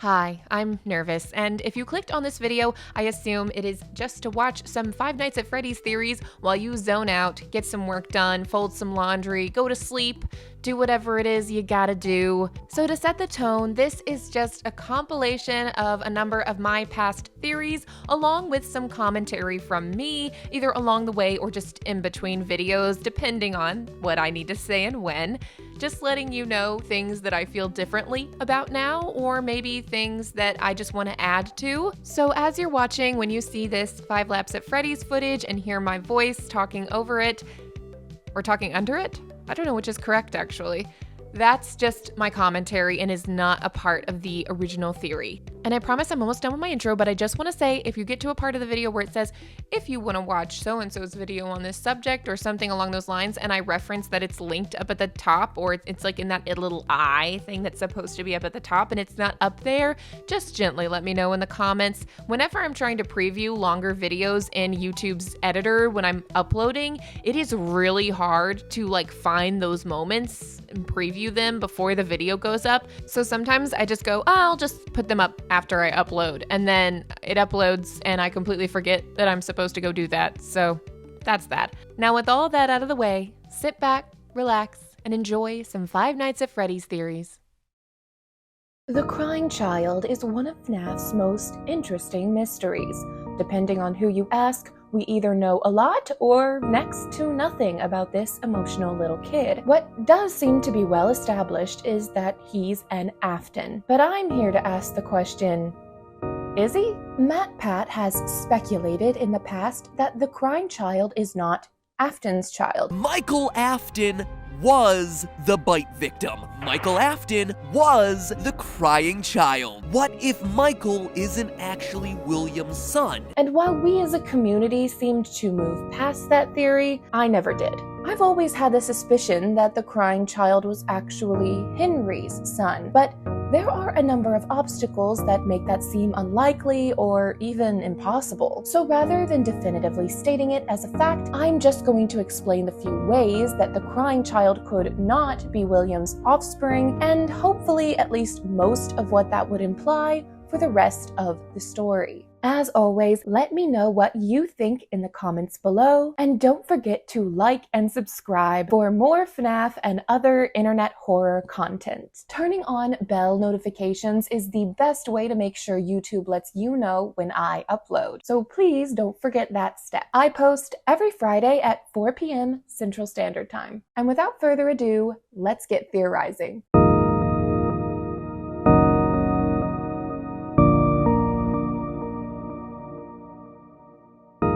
Hi, I'm nervous, and if you clicked on this video, I assume it is just to watch some Five Nights at Freddy's theories while you zone out, get some work done, fold some laundry, go to sleep, do whatever it is you gotta do. So to set the tone, this is just a compilation of a number of my past theories, along with some commentary from me, either along the way or just in between videos, depending on what I need to say and when. Just letting you know things that I feel differently about now, or maybe things that I just want to add to. So as you're watching, when you see this 5 Laps at Freddy's footage and hear my voice talking over it, or talking under it? I don't know which is correct, actually. That's just my commentary and is not a part of the original theory. And I promise I'm almost done with my intro, but I just want to say, if you get to a part of the video where it says, if you want to watch so-and-so's video on this subject or something along those lines, and I reference that it's linked up at the top, or it's like in that little eye thing that's supposed to be up at the top and it's not up there, just gently let me know in the comments. Whenever I'm trying to preview longer videos in YouTube's editor when I'm uploading, it is really hard to find those moments and preview them before the video goes up. So sometimes I just go, I'll just put them up after I upload, and then it uploads and I completely forget that I'm supposed to go do that. So that's that. Now with all that out of the way, sit back, relax, and enjoy some Five Nights at Freddy's theories. The crying child is one of FNAF's most interesting mysteries. Depending on who you ask, we either know a lot or next to nothing about this emotional little kid. What does seem to be well established is that he's an Afton. But I'm here to ask the question, is he? Matt Pat has speculated in the past that the crying child is not Afton's child. Michael Afton was the bite victim. Michael Afton was the crying child. What if Michael isn't actually William's son? And while we as a community seemed to move past that theory, I never did. I've always had the suspicion that the crying child was actually Henry's son, but there are a number of obstacles that make that seem unlikely or even impossible. So rather than definitively stating it as a fact, I'm just going to explain the few ways that the crying child could not be William's offspring, and hopefully at least most of what that would imply for the rest of the story. As always, let me know what you think in the comments below, and don't forget to like and subscribe for more FNAF and other internet horror content. Turning on bell notifications is the best way to make sure YouTube lets you know when I upload, so please don't forget that step. I post every Friday at 4 p.m. Central Standard Time. And without further ado, let's get theorizing.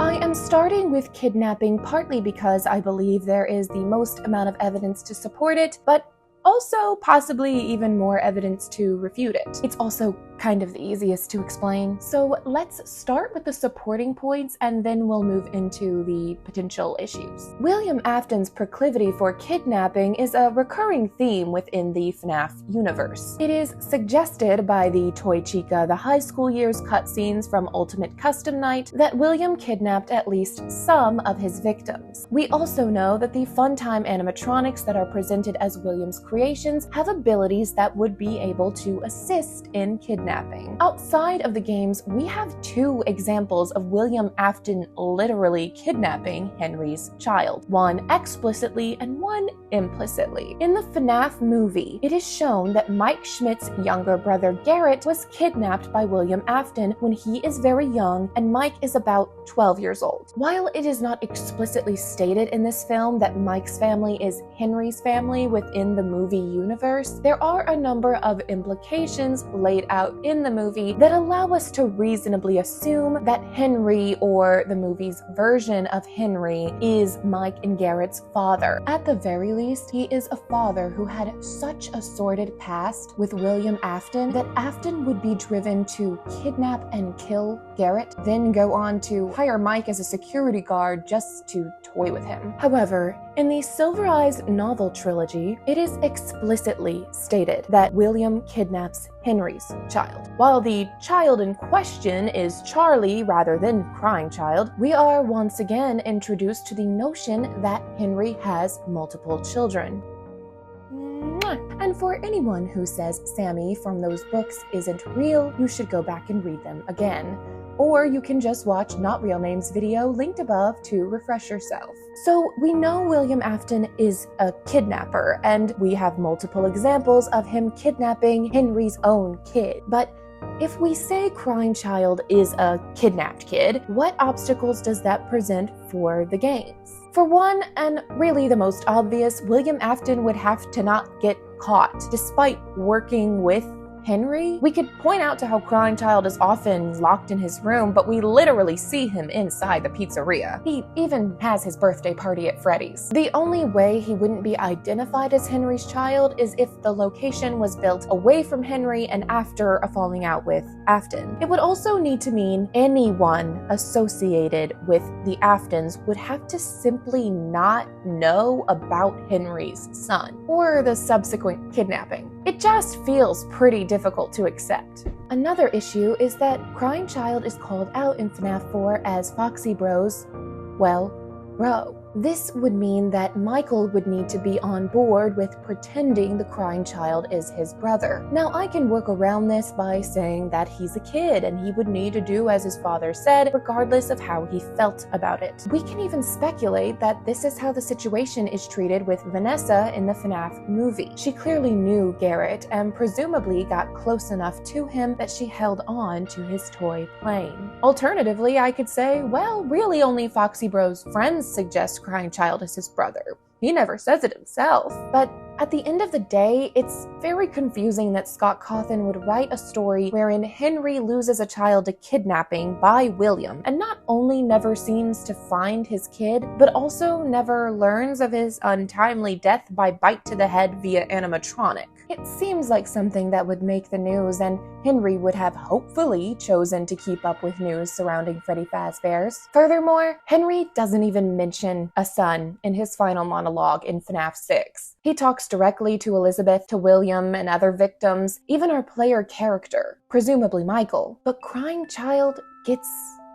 I am starting with kidnapping partly because I believe there is the most amount of evidence to support it, but also possibly even more evidence to refute it. It's also kind of the easiest to explain. So let's start with the supporting points and then we'll move into the potential issues. William Afton's proclivity for kidnapping is a recurring theme within the FNAF universe. It is suggested by the Toy Chica the High School Years cutscenes from Ultimate Custom Night that William kidnapped at least some of his victims. We also know that the Funtime animatronics that are presented as William's creations have abilities that would be able to assist in kidnapping. Outside of the games, we have 2 examples of William Afton literally kidnapping Henry's child, one explicitly and one implicitly. In the FNAF movie, it is shown that Mike Schmidt's younger brother Garrett was kidnapped by William Afton when he is very young and Mike is about 12 years old. While it is not explicitly stated in this film that Mike's family is Henry's family within the movie universe, there are a number of implications laid out in the movie that allow us to reasonably assume that Henry, or the movie's version of Henry, is Mike and Garrett's father. At the very least, he is a father who had such a sordid past with William Afton that Afton would be driven to kidnap and kill Garrett, then go on to hire Mike as a security guard just to toy with him. However, in the Silver Eyes novel trilogy, it is explicitly stated that William kidnaps Henry's child. While the child in question is Charlie rather than crying child, we are once again introduced to the notion that Henry has multiple children. And for anyone who says Sammy from those books isn't real, you should go back and read them again. Or you can just watch Not Real Names video linked above to refresh yourself. So we know William Afton is a kidnapper, and we have multiple examples of him kidnapping Henry's own kid. But if we say Crying Child is a kidnapped kid, what obstacles does that present for the games? For one, and really the most obvious, William Afton would have to not get caught, despite working with Henry. We could point out to how Crying Child is often locked in his room, but we literally see him inside the pizzeria. He even has his birthday party at Freddy's. The only way he wouldn't be identified as Henry's child is if the location was built away from Henry and after a falling out with Afton. It would also need to mean anyone associated with the Aftons would have to simply not know about Henry's son or the subsequent kidnapping. It just feels pretty difficult to accept. Another issue is that Crying Child is called out in FNAF 4 as Foxy Bro's, well, bro. This would mean that Michael would need to be on board with pretending the Crying Child is his brother. Now, I can work around this by saying that he's a kid and he would need to do as his father said, regardless of how he felt about it. We can even speculate that this is how the situation is treated with Vanessa in the FNAF movie. She clearly knew Garrett and presumably got close enough to him that she held on to his toy plane. Alternatively, I could say, well, really only Foxy Bro's friends suggest Crying Child is his brother. He never says it himself. But at the end of the day, it's very confusing that Scott Cawthon would write a story wherein Henry loses a child to kidnapping by William, and not only never seems to find his kid, but also never learns of his untimely death by bite to the head via animatronic. It seems like something that would make the news, and Henry would have hopefully chosen to keep up with news surrounding Freddy Fazbear's. Furthermore, Henry doesn't even mention a son in his final monologue in FNAF 6. He talks directly to Elizabeth, to William, and other victims, even our player character, presumably Michael. But Crying Child gets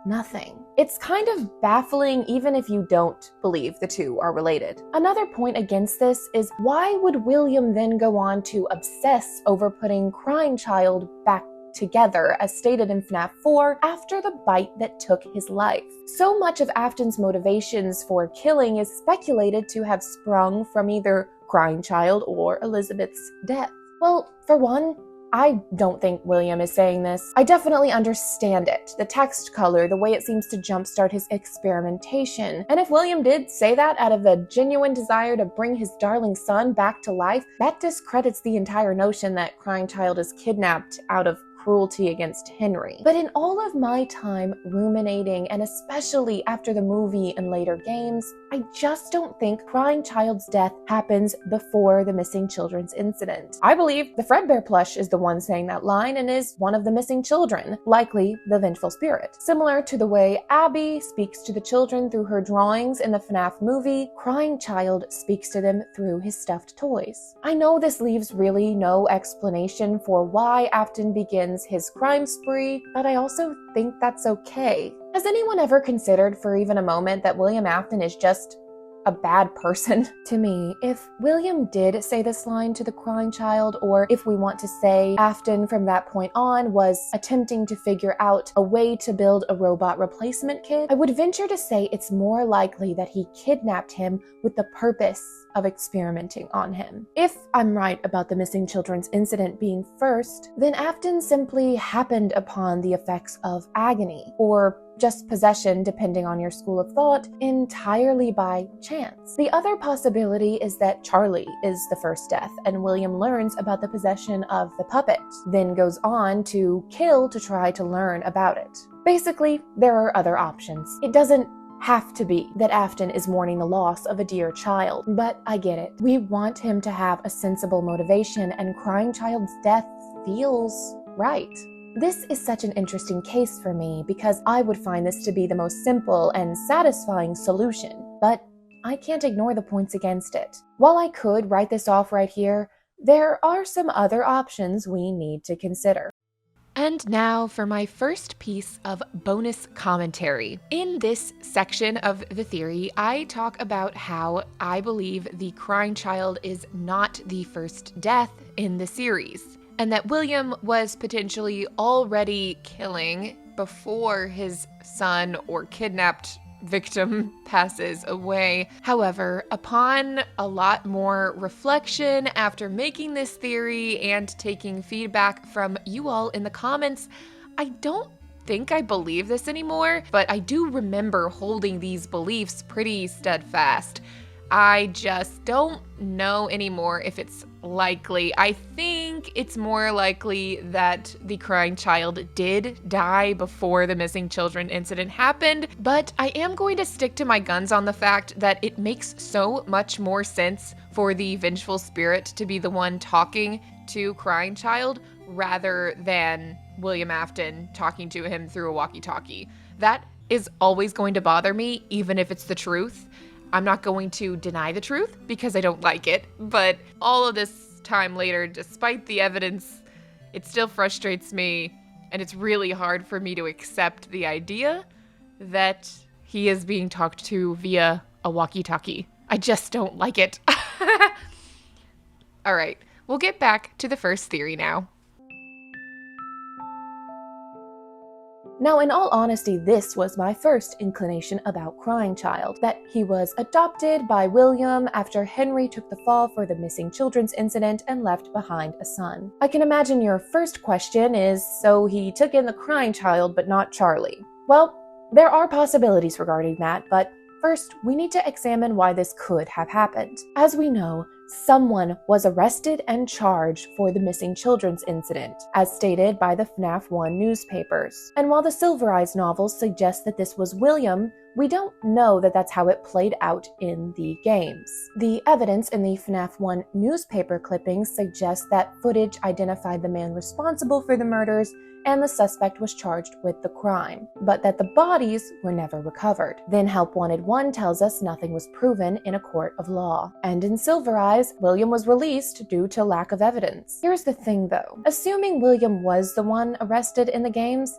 nothing. It's kind of baffling even if you don't believe the two are related. Another point against this is why would William then go on to obsess over putting Crying Child back together, as stated in FNAF 4, after the bite that took his life? So much of Afton's motivations for killing is speculated to have sprung from either Crying Child or Elizabeth's death. Well, for one, I don't think William is saying this. I definitely understand it. The text color, the way it seems to jumpstart his experimentation. And if William did say that out of a genuine desire to bring his darling son back to life, that discredits the entire notion that Crying Child is kidnapped out of cruelty against Henry. But in all of my time ruminating, and especially after the movie and later games, I just don't think Crying Child's death happens before the missing children's incident. I believe the Fredbear plush is the one saying that line and is one of the missing children, likely the vengeful spirit. Similar to the way Abby speaks to the children through her drawings in the FNAF movie, Crying Child speaks to them through his stuffed toys. I know this leaves really no explanation for why Afton begins his crime spree, but I also think that's okay. Has anyone ever considered for even a moment that William Afton is just a bad person? To me, if William did say this line to the Crying Child, or if we want to say Afton from that point on was attempting to figure out a way to build a robot replacement kit, I would venture to say it's more likely that he kidnapped him with the purpose of experimenting on him. If I'm right about the missing children's incident being first, then Afton simply happened upon the effects of agony, or just possession, depending on your school of thought, entirely by chance. The other possibility is that Charlie is the first death, and William learns about the possession of the puppet, then goes on to kill to try to learn about it. Basically, there are other options. It doesn't have to be that Afton is mourning the loss of a dear child, but I get it. We want him to have a sensible motivation, and Crying Child's death feels right. This is such an interesting case for me because I would find this to be the most simple and satisfying solution, but I can't ignore the points against it. While I could write this off right here, there are some other options we need to consider. And now for my first piece of bonus commentary. In this section of the theory, I talk about how I believe the crying child is not the first death in the series, and that William was potentially already killing before his son or kidnapped victim passes away. However, upon a lot more reflection after making this theory and taking feedback from you all in the comments, I don't think I believe this anymore, but I do remember holding these beliefs pretty steadfast. I just don't know anymore if it's likely. I think it's more likely that the crying child did die before the missing children incident happened, but I am going to stick to my guns on the fact that it makes so much more sense for the vengeful spirit to be the one talking to crying child rather than William Afton talking to him through a walkie-talkie. That is always going to bother me, even if it's the truth. I'm not going to deny the truth because I don't like it, but all of this time later, despite the evidence, it still frustrates me, and it's really hard for me to accept the idea that he is being talked to via a walkie-talkie. I just don't like it. All right, we'll get back to the first theory now. Now, in all honesty, this was my first inclination about Crying Child, that he was adopted by William after Henry took the fall for the missing children's incident and left behind a son. I can imagine your first question is, so he took in the Crying Child but not Charlie? Well, there are possibilities regarding that, but first, we need to examine why this could have happened. As we know, someone was arrested and charged for the missing children's incident, as stated by the FNAF 1 newspapers. And while the Silver Eyes novels suggest that this was William, we don't know that that's how it played out in the games. The evidence in the FNAF 1 newspaper clippings suggests that footage identified the man responsible for the murders and the suspect was charged with the crime, but that the bodies were never recovered. Then Help Wanted 1 tells us nothing was proven in a court of law. And in Silver Eyes, William was released due to lack of evidence. Here's the thing though, assuming William was the one arrested in the games,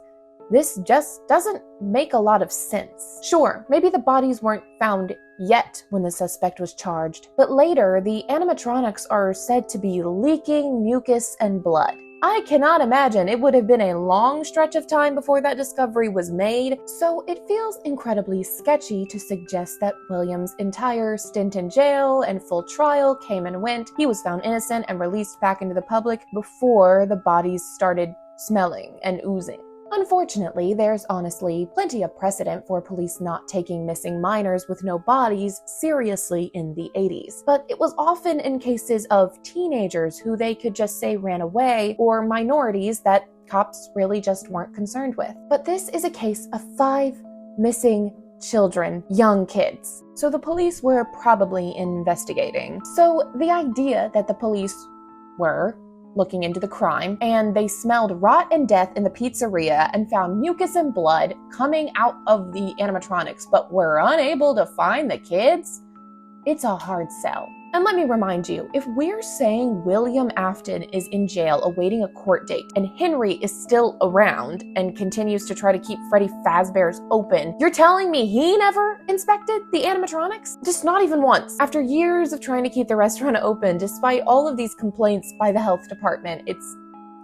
this just doesn't make a lot of sense. Sure, maybe the bodies weren't found yet when the suspect was charged, but later the animatronics are said to be leaking mucus and blood. I cannot imagine it would have been a long stretch of time before that discovery was made, so it feels incredibly sketchy to suggest that William's entire stint in jail and full trial came and went. He was found innocent and released back into the public before the bodies started smelling and oozing. Unfortunately, there's honestly plenty of precedent for police not taking missing minors with no bodies seriously in the 80s. But it was often in cases of teenagers who they could just say ran away, or minorities that cops really just weren't concerned with. But this is a case of 5 missing children, young kids. So the police were probably investigating. So the idea that the police were looking into the crime, and they smelled rot and death in the pizzeria and found mucus and blood coming out of the animatronics, but were unable to find the kids? It's a hard sell. And let me remind you, if we're saying William Afton is in jail awaiting a court date, and Henry is still around and continues to try to keep Freddy Fazbear's open, you're telling me he never inspected the animatronics? Just not even once. After years of trying to keep the restaurant open, despite all of these complaints by the health department, it's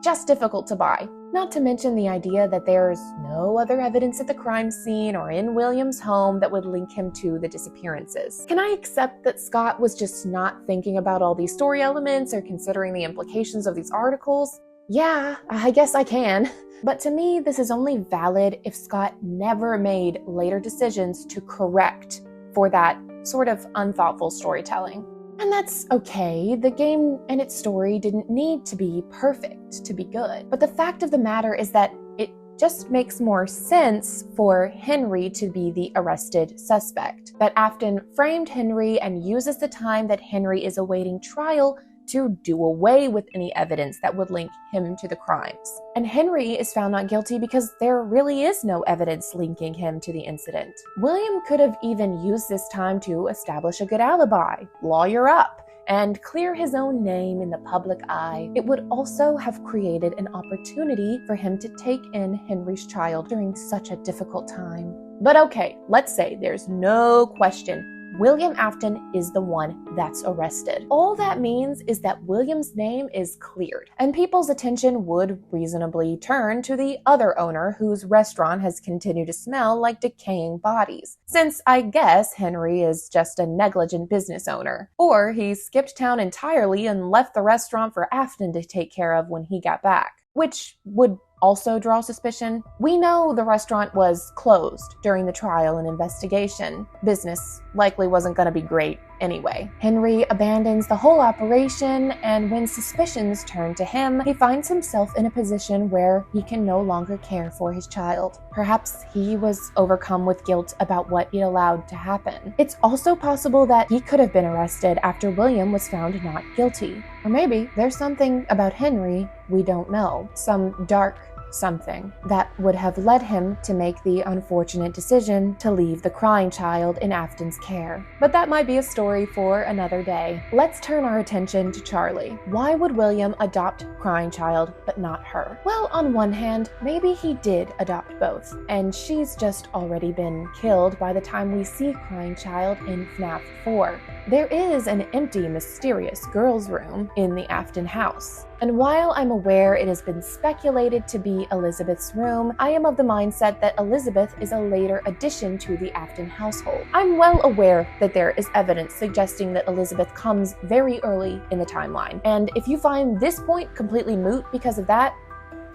just difficult to buy. Not to mention the idea that there's no other evidence at the crime scene or in William's home that would link him to the disappearances. Can I accept that Scott was just not thinking about all these story elements or considering the implications of these articles? Yeah, I guess I can. But to me, this is only valid if Scott never made later decisions to correct for that sort of unthoughtful storytelling. And that's okay. The game and its story didn't need to be perfect to be good. But the fact of the matter is that it just makes more sense for Henry to be the arrested suspect. That Afton framed Henry and uses the time that Henry is awaiting trial to do away with any evidence that would link him to the crimes. And Henry is found not guilty because there really is no evidence linking him to the incident. William could have even used this time to establish a good alibi, lawyer up, and clear his own name in the public eye, it would also have created an opportunity for him to take in Henry's child during such a difficult time. But okay, let's say there's no question William Afton is the one that's arrested. All that means is that William's name is cleared, and people's attention would reasonably turn to the other owner whose restaurant has continued to smell like decaying bodies, since I guess Henry is just a negligent business owner. Or he skipped town entirely and left the restaurant for Afton to take care of when he got back, which would also draw suspicion. We know the restaurant was closed during the trial and investigation. Business likely wasn't going to be great anyway. Henry abandons the whole operation, and when suspicions turn to him, he finds himself in a position where he can no longer care for his child. Perhaps he was overcome with guilt about what he allowed to happen. It's also possible that he could have been arrested after William was found not guilty. Or maybe there's something about Henry we don't know. Some dark something that would have led him to make the unfortunate decision to leave the crying child in Afton's care. But that might be a story for another day. Let's turn our attention to Charlie. Why would William adopt crying child but not her? Well, on one hand, maybe he did adopt both, and she's just already been killed by the time we see crying child in FNAF 4. There is an empty, mysterious girls' room in the Afton house. And while I'm aware it has been speculated to be Elizabeth's room, I am of the mindset that Elizabeth is a later addition to the Afton household. I'm well aware that there is evidence suggesting that Elizabeth comes very early in the timeline, and if you find this point completely moot because of that,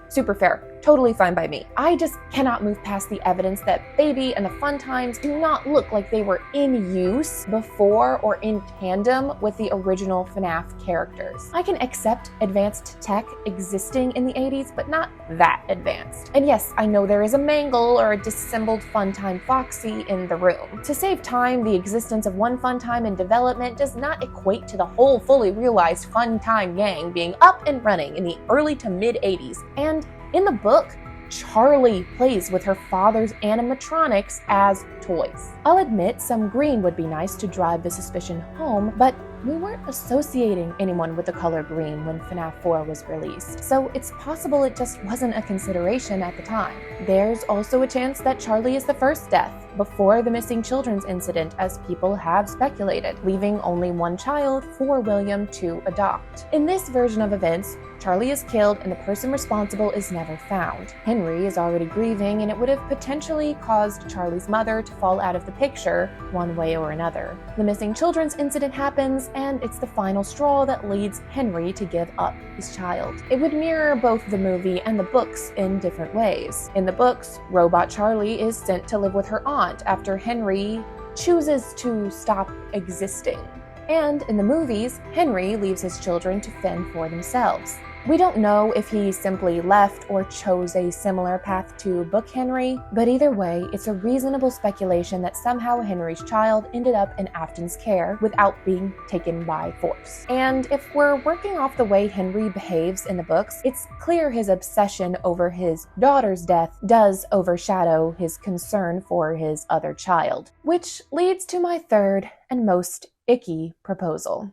super fair. Totally fine by me. I just cannot move past the evidence that Baby and the Fun Times do not look like they were in use before or in tandem with the original FNAF characters. I can accept advanced tech existing in the 80s, but not that advanced. And yes, I know there is a Mangle or a disassembled Funtime Foxy in the room. To save time, the existence of one Funtime in development does not equate to the whole fully realized Funtime gang being up and running in the early to mid 80s. And in the book, Charlie plays with her father's animatronics as toys. I'll admit some green would be nice to drive the suspicion home, but we weren't associating anyone with the color green when FNAF 4 was released, so it's possible it just wasn't a consideration at the time. There's also a chance that Charlie is the first death, before the missing children's incident, as people have speculated, leaving only one child for William to adopt. In this version of events, Charlie is killed and the person responsible is never found. Henry is already grieving, and it would have potentially caused Charlie's mother to fall out of the picture one way or another. The missing children's incident happens, and it's the final straw that leads Henry to give up his child. It would mirror both the movie and the books in different ways. In the books, Robot Charlie is sent to live with her aunt after Henry chooses to stop existing. And in the movies, Henry leaves his children to fend for themselves. We don't know if he simply left or chose a similar path to Book Henry, but either way, it's a reasonable speculation that somehow Henry's child ended up in Afton's care without being taken by force. And if we're working off the way Henry behaves in the books, it's clear his obsession over his daughter's death does overshadow his concern for his other child. Which leads to my third and most icky proposal.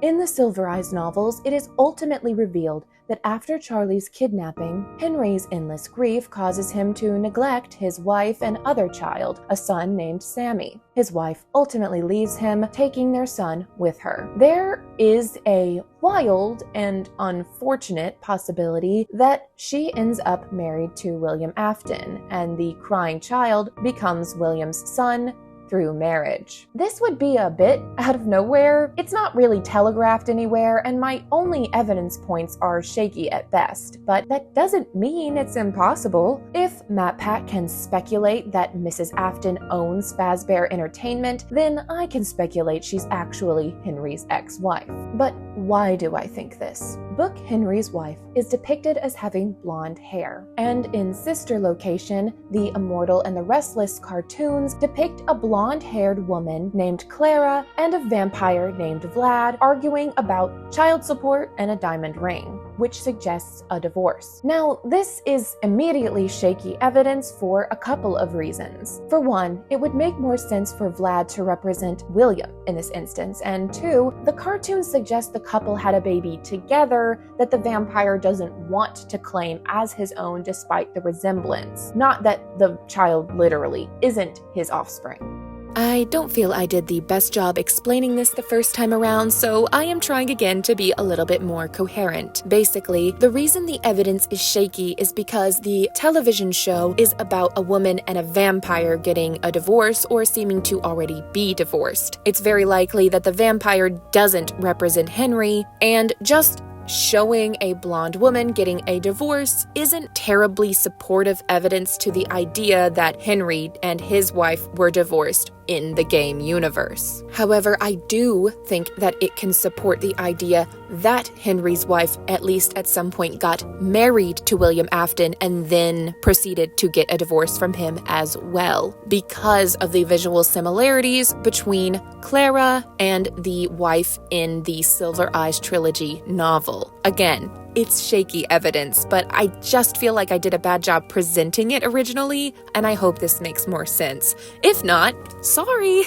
In the Silver Eyes novels, it is ultimately revealed that after Charlie's kidnapping, Henry's endless grief causes him to neglect his wife and other child, a son named Sammy. His wife ultimately leaves him, taking their son with her. There is a wild and unfortunate possibility that she ends up married to William Afton, and the crying child becomes William's son through marriage. This would be a bit out of nowhere. It's not really telegraphed anywhere, and my only evidence points are shaky at best, but that doesn't mean it's impossible. If MatPat can speculate that Mrs. Afton owns Fazbear Entertainment, then I can speculate she's actually Henry's ex-wife. But why do I think this? Book Henry's wife is depicted as having blonde hair, and in Sister Location, the Immortal and the Restless cartoons depict a blonde blonde-haired woman named Clara and a vampire named Vlad arguing about child support and a diamond ring, which suggests a divorce. Now, this is immediately shaky evidence for a couple of reasons. For one, it would make more sense for Vlad to represent William in this instance, and two, the cartoon suggests the couple had a baby together that the vampire doesn't want to claim as his own despite the resemblance, not that the child literally isn't his offspring. I don't feel I did the best job explaining this the first time around, so I am trying again to be a little bit more coherent. Basically, the reason the evidence is shaky is because the television show is about a woman and a vampire getting a divorce or seeming to already be divorced. It's very likely that the vampire doesn't represent Henry, and just showing a blonde woman getting a divorce isn't terribly supportive evidence to the idea that Henry and his wife were divorced in the game universe. However, I do think that it can support the idea that Henry's wife, at least at some point, got married to William Afton and then proceeded to get a divorce from him as well, because of the visual similarities between Clara and the wife in the Silver Eyes trilogy novel. Again, it's shaky evidence, but I just feel like I did a bad job presenting it originally, and I hope this makes more sense. If not, sorry.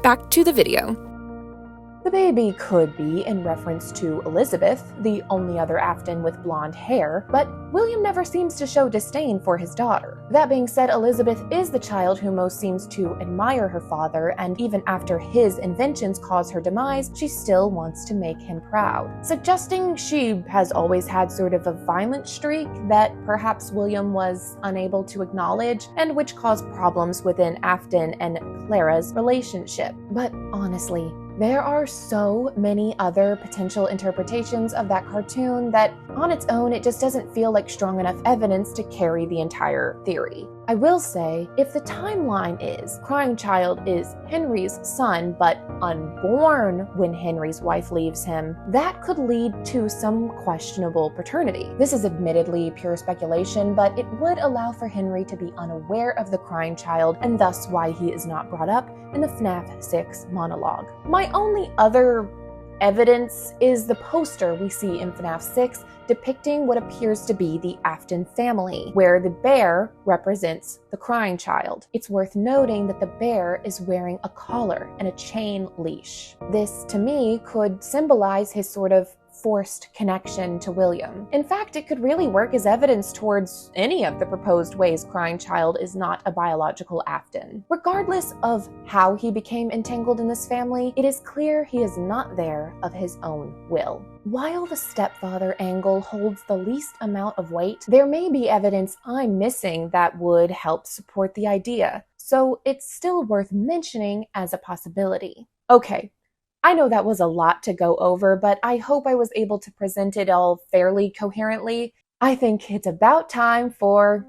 Back to the video. The baby could be in reference to Elizabeth, the only other Afton with blonde hair, but William never seems to show disdain for his daughter. That being said, Elizabeth is the child who most seems to admire her father, and even after his inventions cause her demise, she still wants to make him proud, suggesting she has always had sort of a violent streak that perhaps William was unable to acknowledge, and which caused problems within Afton and Clara's relationship. But honestly, there are so many other potential interpretations of that cartoon that, on its own, it just doesn't feel like strong enough evidence to carry the entire theory. I will say, if the timeline is Crying Child is Henry's son but unborn when Henry's wife leaves him, that could lead to some questionable paternity. This is admittedly pure speculation, but it would allow for Henry to be unaware of the Crying Child and thus why he is not brought up in the FNAF 6 monologue. My only other evidence is the poster we see in FNAF 6 depicting what appears to be the Afton family, where the bear represents the Crying Child. It's worth noting that the bear is wearing a collar and a chain leash. This, to me, could symbolize his sort of forced connection to William. In fact, it could really work as evidence towards any of the proposed ways Crying Child is not a biological Afton. Regardless of how he became entangled in this family, it is clear he is not there of his own will. While the stepfather angle holds the least amount of weight, there may be evidence I'm missing that would help support the idea, so it's still worth mentioning as a possibility. Okay, I know that was a lot to go over, but I hope I was able to present it all fairly coherently. I think it's about time for...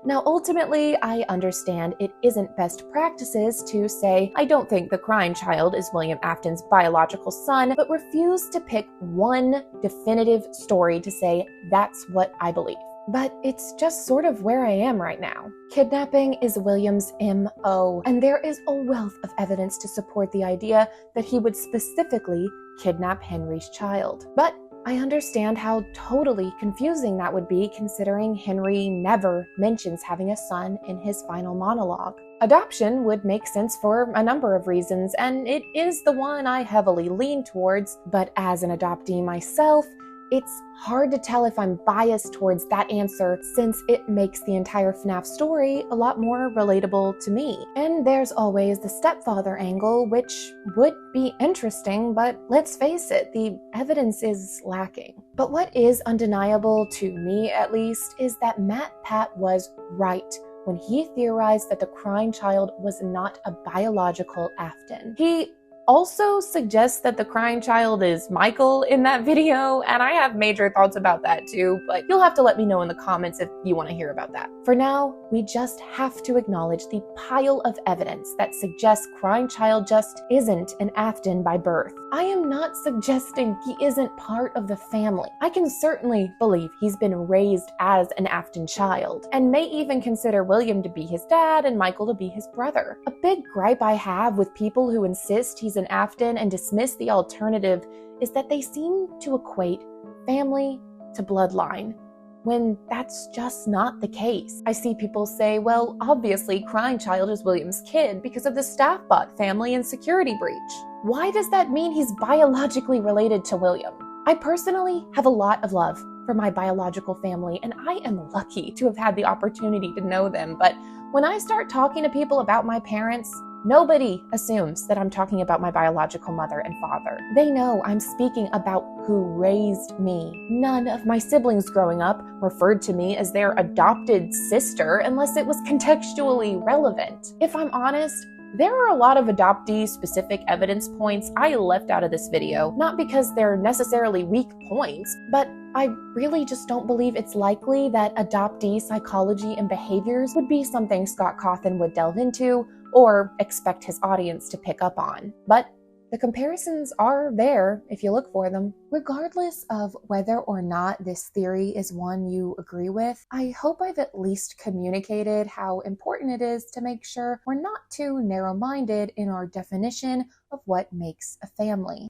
Now, ultimately, I understand it isn't best practices to say, I don't think the Crying Child is William Afton's biological son, but refuse to pick one definitive story to say, that's what I believe. But it's just sort of where I am right now. Kidnapping is William's MO, and there is a wealth of evidence to support the idea that he would specifically kidnap Henry's child. But I understand how totally confusing that would be, considering Henry never mentions having a son in his final monologue. Adoption would make sense for a number of reasons, and it is the one I heavily lean towards, but as an adoptee myself, it's hard to tell if I'm biased towards that answer, since it makes the entire FNAF story a lot more relatable to me. And there's always the stepfather angle, which would be interesting, but let's face it, the evidence is lacking. But what is undeniable, to me at least, is that Matt Pat was right when he theorized that the Crying Child was not a biological Afton. He also suggests that the crying child is Michael in that video, and I have major thoughts about that too, but you'll have to let me know in the comments if you want to hear about that. For now, we just have to acknowledge the pile of evidence that suggests crying child just isn't an Afton by birth. I am not suggesting he isn't part of the family. I can certainly believe he's been raised as an Afton child, and may even consider William to be his dad and Michael to be his brother. A big gripe I have with people who insist he's an Afton and dismiss the alternative is that they seem to equate family to bloodline, when that's just not the case. I see people say, well, obviously crying child is William's kid because of the Staffbot family and security breach. Why does that mean he's biologically related to William? I personally have a lot of love for my biological family, and I am lucky to have had the opportunity to know them, but when I start talking to people about my parents, nobody assumes that I'm talking about my biological mother and father. They know I'm speaking about who raised me. None of my siblings growing up referred to me as their adopted sister unless it was contextually relevant. If I'm honest, there are a lot of adoptee-specific evidence points I left out of this video, not because they're necessarily weak points, but I really just don't believe it's likely that adoptee psychology and behaviors would be something Scott Cawthon would delve into or expect his audience to pick up on. But the comparisons are there if you look for them. Regardless of whether or not this theory is one you agree with, I hope I've at least communicated how important it is to make sure we're not too narrow-minded in our definition of what makes a family.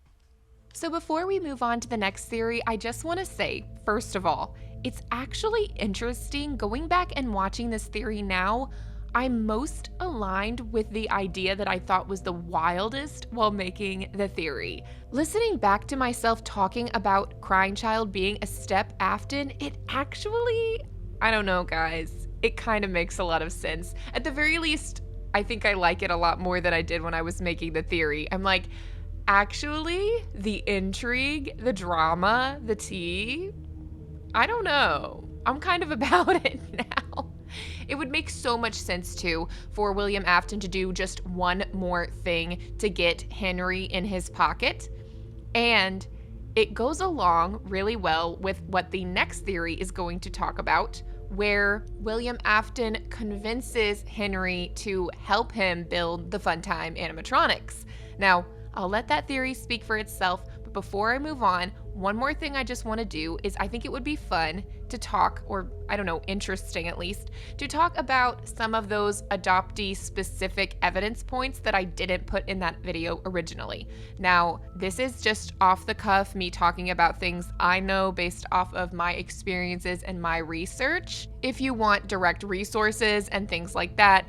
So before we move on to the next theory, I just want to say, first of all, it's actually interesting going back and watching this theory now. I'm most aligned with the idea that I thought was the wildest while making the theory. Listening back to myself talking about crying child being a step Afton, it actually, I don't know guys, it kind of makes a lot of sense. At the very least, I think I like it a lot more than I did when I was making the theory. I'm like, actually, the intrigue, the drama, the tea, I don't know. I'm kind of about it now. It would make so much sense, too, for William Afton to do just one more thing to get Henry in his pocket. And it goes along really well with what the next theory is going to talk about, where William Afton convinces Henry to help him build the Funtime animatronics. Now, I'll let that theory speak for itself, but before I move on, one more thing I just want to do is I think it would be fun to talk, or I don't know, interesting at least, to talk about some of those adoptee-specific evidence points that I didn't put in that video originally. Now, this is just off the cuff, me talking about things I know based off of my experiences and my research. If you want direct resources and things like that,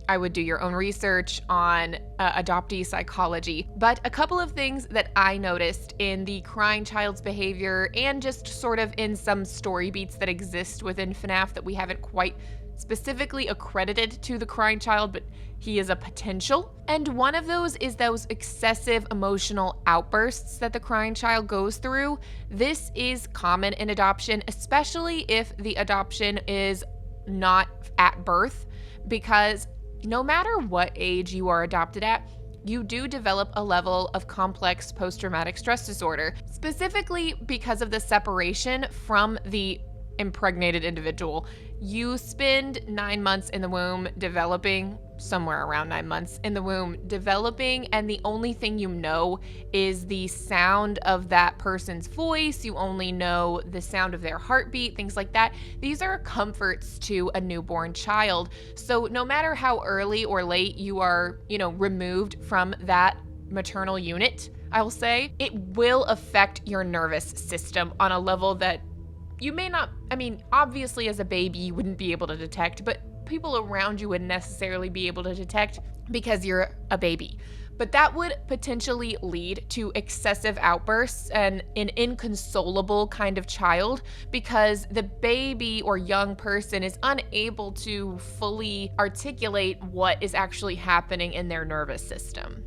I would do your own research on adoptee psychology. But a couple of things that I noticed in the crying child's behavior and just sort of in some story beats that exist within FNAF that we haven't quite specifically accredited to the crying child, but he is a potential. And one of those is those excessive emotional outbursts that the crying child goes through. This is common in adoption, especially if the adoption is not at birth, because no matter what age you are adopted at, you do develop a level of complex post-traumatic stress disorder, specifically because of the separation from the impregnated individual. You spend 9 months in the womb developing, somewhere around 9 months in the womb developing, and the only thing you know is the sound of that person's voice. You only know the sound of their heartbeat, things like that. These are comforts to a newborn child. So no matter how early or late you are, removed from that maternal unit, I'll say, it will affect your nervous system on a level that you may not, obviously as a baby you wouldn't be able to detect, but people around you wouldn't necessarily be able to detect because you're a baby. But that would potentially lead to excessive outbursts and an inconsolable kind of child because the baby or young person is unable to fully articulate what is actually happening in their nervous system.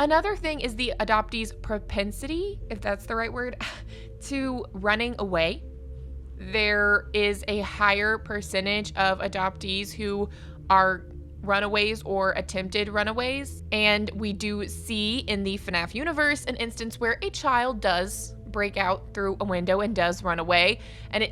Another thing is the adoptee's propensity, if that's the right word, to running away. There is a higher percentage of adoptees who are runaways or attempted runaways. And we do see in the FNAF universe an instance where a child does break out through a window and does run away, and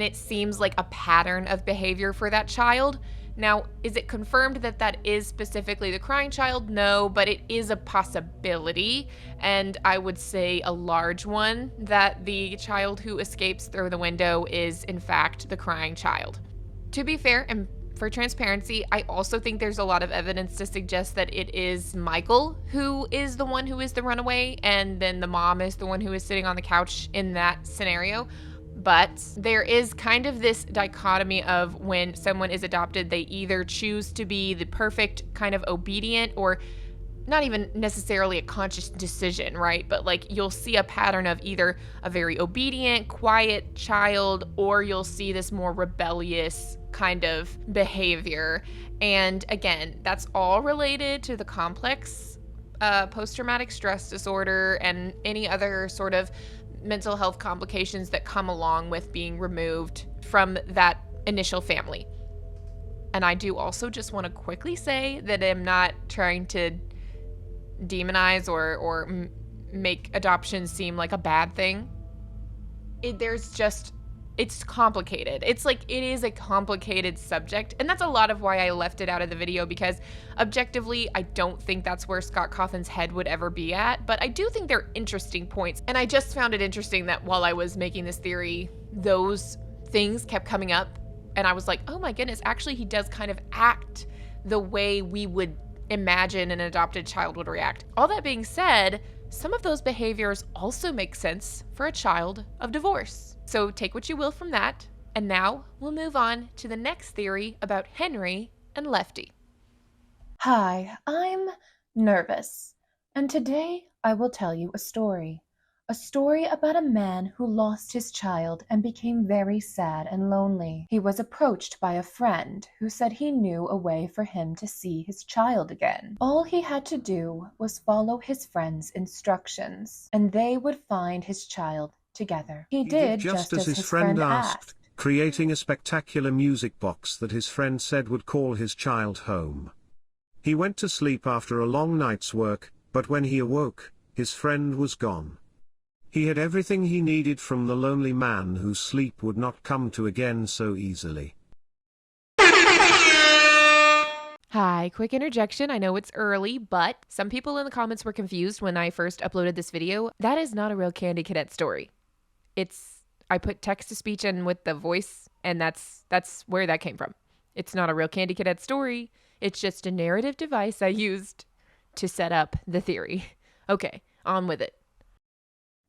it seems like a pattern of behavior for that child. Now, is it confirmed that that is specifically the crying child? No, but it is a possibility, and I would say a large one, that the child who escapes through the window is in fact the crying child. To be fair, and for transparency, I also think there's a lot of evidence to suggest that it is Michael who is the one who is the runaway, and then the mom is the one who is sitting on the couch in that scenario. But there is kind of this dichotomy of when someone is adopted, they either choose to be the perfect kind of obedient, or not even necessarily a conscious decision, right? But like you'll see a pattern of either a very obedient, quiet child, or you'll see this more rebellious kind of behavior. And again, that's all related to the complex post-traumatic stress disorder and any other sort of mental health complications that come along with being removed from that initial family. And I do also just want to quickly say that I'm not trying to demonize or make adoption seem like a bad thing. It's complicated. It's like, it is a complicated subject, and that's a lot of why I left it out of the video, because objectively, I don't think that's where Scott Cawthon's head would ever be at, but I do think they're interesting points, and I just found it interesting that while I was making this theory, those things kept coming up, and I was like, oh my goodness, actually he does kind of act the way we would imagine an adopted child would react. All that being said, some of those behaviors also make sense for a child of divorce. So take what you will from that, and now we'll move on to the next theory about Henry and Lefty. Hi, I'm nervous, and today I will tell you a story. A story about a man who lost his child and became very sad and lonely. He was approached by a friend who said he knew a way for him to see his child again. All he had to do was follow his friend's instructions, and they would find his child together. He did just as his friend asked, creating a spectacular music box that his friend said would call his child home. He went to sleep after a long night's work, but when he awoke, his friend was gone. He had everything he needed from the lonely man whose sleep would not come to again so easily. Hi, quick interjection. I know it's early, but some people in the comments were confused when I first uploaded this video. That is not a real Candy Cadet story. I put text-to-speech in with the voice, and that's where that came from. It's not a real Candy Cadet story. It's just a narrative device I used to set up the theory. Okay, on with it.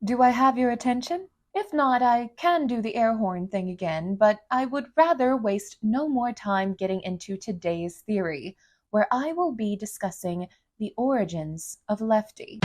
Do I have your attention? If not, I can do the air horn thing again, but I would rather waste no more time getting into today's theory, where I will be discussing the origins of Lefty.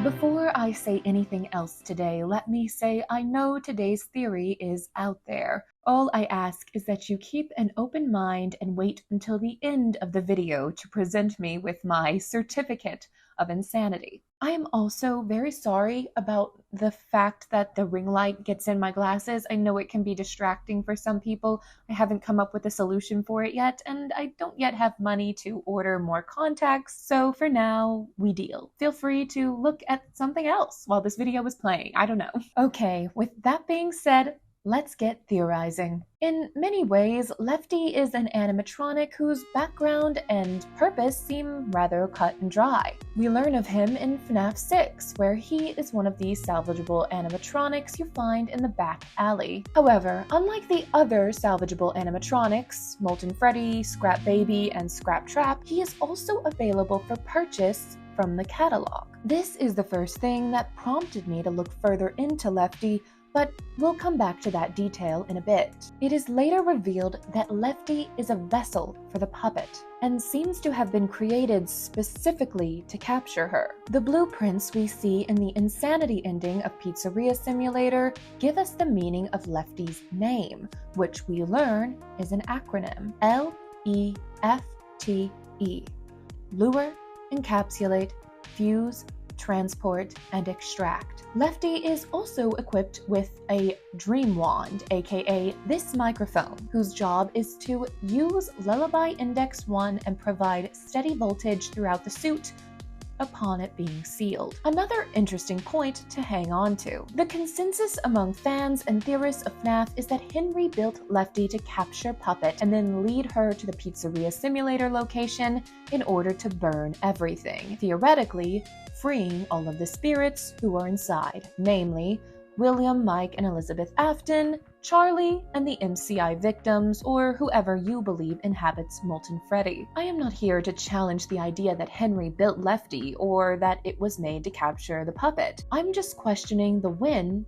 Before I say anything else today, let me say I know today's theory is out there. All I ask is that you keep an open mind and wait until the end of the video to present me with my certificate of insanity. I am also very sorry about the fact that the ring light gets in my glasses. I know it can be distracting for some people. I haven't come up with a solution for it yet, and I don't yet have money to order more contacts, so for now, we deal. Feel free to look at something else while this video is playing. I don't know. Okay, with that being said, let's get theorizing. In many ways, Lefty is an animatronic whose background and purpose seem rather cut and dry. We learn of him in FNAF 6, where he is one of the salvageable animatronics you find in the back alley. However, unlike the other salvageable animatronics, Molten Freddy, Scrap Baby, and Scrap Trap, he is also available for purchase from the catalog. This is the first thing that prompted me to look further into Lefty, but we'll come back to that detail in a bit. It is later revealed that Lefty is a vessel for the puppet, and seems to have been created specifically to capture her. The blueprints we see in the insanity ending of Pizzeria Simulator give us the meaning of Lefty's name, which we learn is an acronym, L-E-F-T-E. Lure, encapsulate, fuse, transport, and extract. Lefty is also equipped with a dream wand, aka this microphone, whose job is to use Lullaby Index 1 and provide steady voltage throughout the suit upon it being sealed. Another interesting point to hang on to. The consensus among fans and theorists of FNAF is that Henry built Lefty to capture Puppet and then lead her to the Pizzeria simulator location in order to burn everything, theoretically freeing all of the spirits who are inside, namely William, Mike, and Elizabeth Afton, Charlie, and the MCI victims, or whoever you believe inhabits Molten Freddy. I am not here to challenge the idea that Henry built Lefty or that it was made to capture the puppet. I'm just questioning the when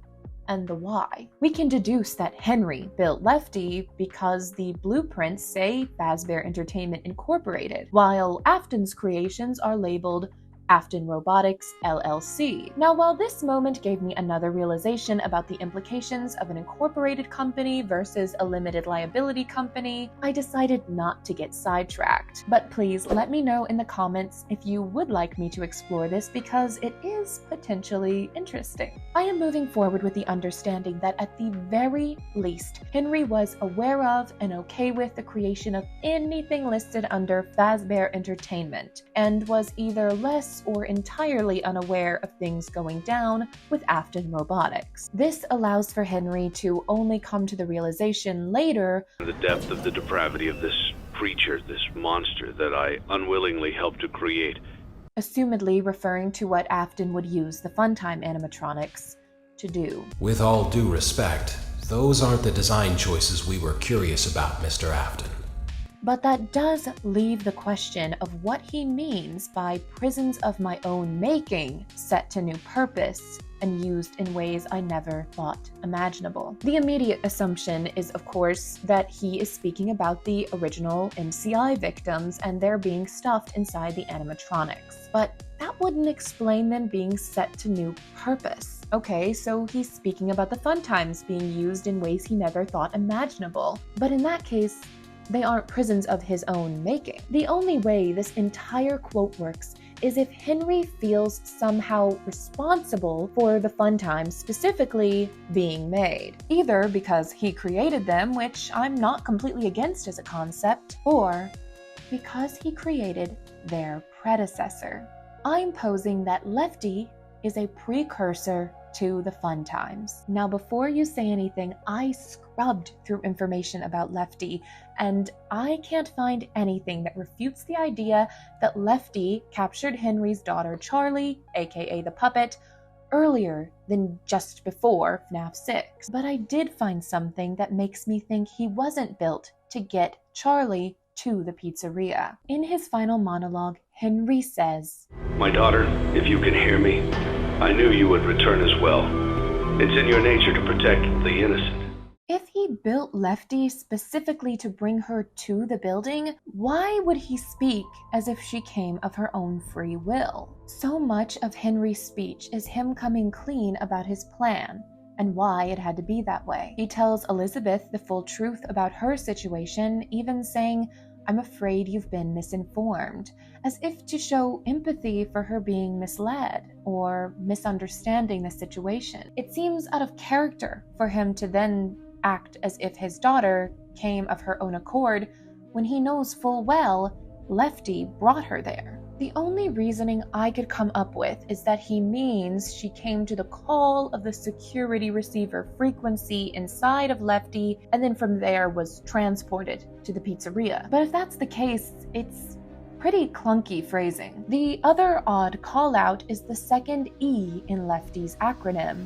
and the why. We can deduce that Henry built Lefty because the blueprints say Fazbear Entertainment Incorporated, while Afton's creations are labeled Afton Robotics LLC. Now, while this moment gave me another realization about the implications of an incorporated company versus a limited liability company, I decided not to get sidetracked. But please let me know in the comments if you would like me to explore this because it is potentially interesting. I am moving forward with the understanding that at the very least, Henry was aware of and okay with the creation of anything listed under Fazbear Entertainment, and was either less or entirely unaware of things going down with Afton Robotics. This allows for Henry to only come to the realization later the depth of the depravity of this creature, this monster that I unwillingly helped to create. Assumedly referring to what Afton would use the Funtime animatronics to do. With all due respect, those aren't the design choices we were curious about, Mr. Afton. But that does leave the question of what he means by prisons of my own making, set to new purpose, and used in ways I never thought imaginable. The immediate assumption is, of course, that he is speaking about the original MCI victims and their being stuffed inside the animatronics. But that wouldn't explain them being set to new purpose. Okay, so he's speaking about the fun times being used in ways he never thought imaginable. But in that case, they aren't prisons of his own making. The only way this entire quote works is if Henry feels somehow responsible for the fun times specifically being made, either because he created them, which I'm not completely against as a concept, or because he created their predecessor. I'm posing that Lefty is a precursor to the fun times. Now, before you say anything, I scrubbed through information about Lefty, and I can't find anything that refutes the idea that Lefty captured Henry's daughter Charlie, aka the puppet, earlier than just before FNAF 6. But I did find something that makes me think he wasn't built to get Charlie to the pizzeria. In his final monologue, Henry says, "My daughter, if you can hear me, I knew you would return as well. It's in your nature to protect the innocent." If he built Lefty specifically to bring her to the building, why would he speak as if she came of her own free will? So much of Henry's speech is him coming clean about his plan and why it had to be that way. He tells Elizabeth the full truth about her situation, even saying, "I'm afraid you've been misinformed," as if to show empathy for her being misled or misunderstanding the situation. It seems out of character for him to then act as if his daughter came of her own accord when he knows full well Lefty brought her there. The only reasoning I could come up with is that he means she came to the call of the security receiver frequency inside of Lefty and then from there was transported to the pizzeria. But if that's the case, it's pretty clunky phrasing. The other odd call-out is the second E in Lefty's acronym,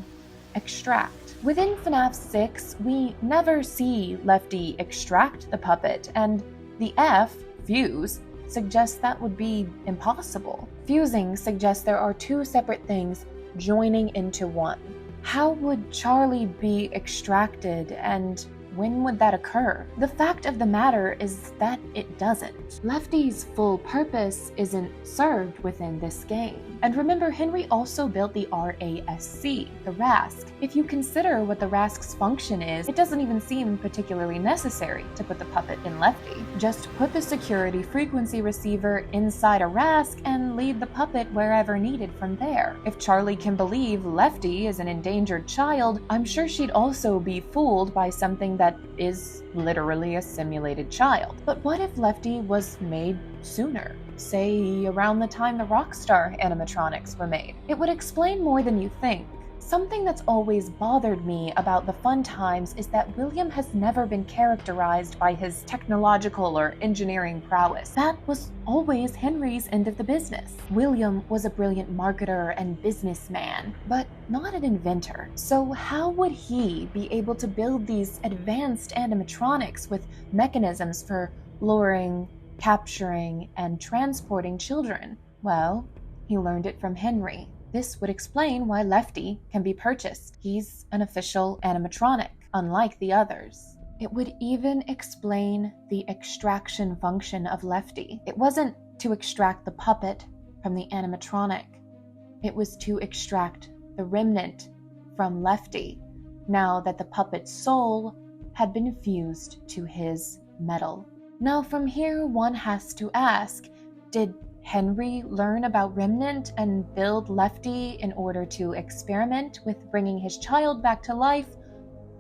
extract. Within FNAF 6, we never see Lefty extract the puppet, and the F, fuse, suggests that would be impossible. Fusing suggests there are two separate things joining into one. How would Charlie be extracted, and when would that occur? The fact of the matter is that it doesn't. Lefty's full purpose isn't served within this game. And remember, Henry also built the RASC, the RASC. If you consider what the RASC's function is, it doesn't even seem particularly necessary to put the puppet in Lefty. Just put the security frequency receiver inside a RASC and lead the puppet wherever needed from there. If Charlie can believe Lefty is an endangered child, I'm sure she'd also be fooled by something that is literally a simulated child. But what if Lefty was made sooner? Say around the time the Rockstar animatronics were made. It would explain more than you think. Something that's always bothered me about the Fun Times is that William has never been characterized by his technological or engineering prowess. That was always Henry's end of the business. William was a brilliant marketer and businessman, but not an inventor. So how would he be able to build these advanced animatronics with mechanisms for luring, capturing, and transporting children? Well, he learned it from Henry. This would explain why Lefty can be purchased. He's an official animatronic, unlike the others. It would even explain the extraction function of Lefty. It wasn't to extract the puppet from the animatronic. It was to extract the remnant from Lefty, now that the puppet's soul had been fused to his metal. Now from here, one has to ask, did Henry learn about Remnant and build Lefty in order to experiment with bringing his child back to life?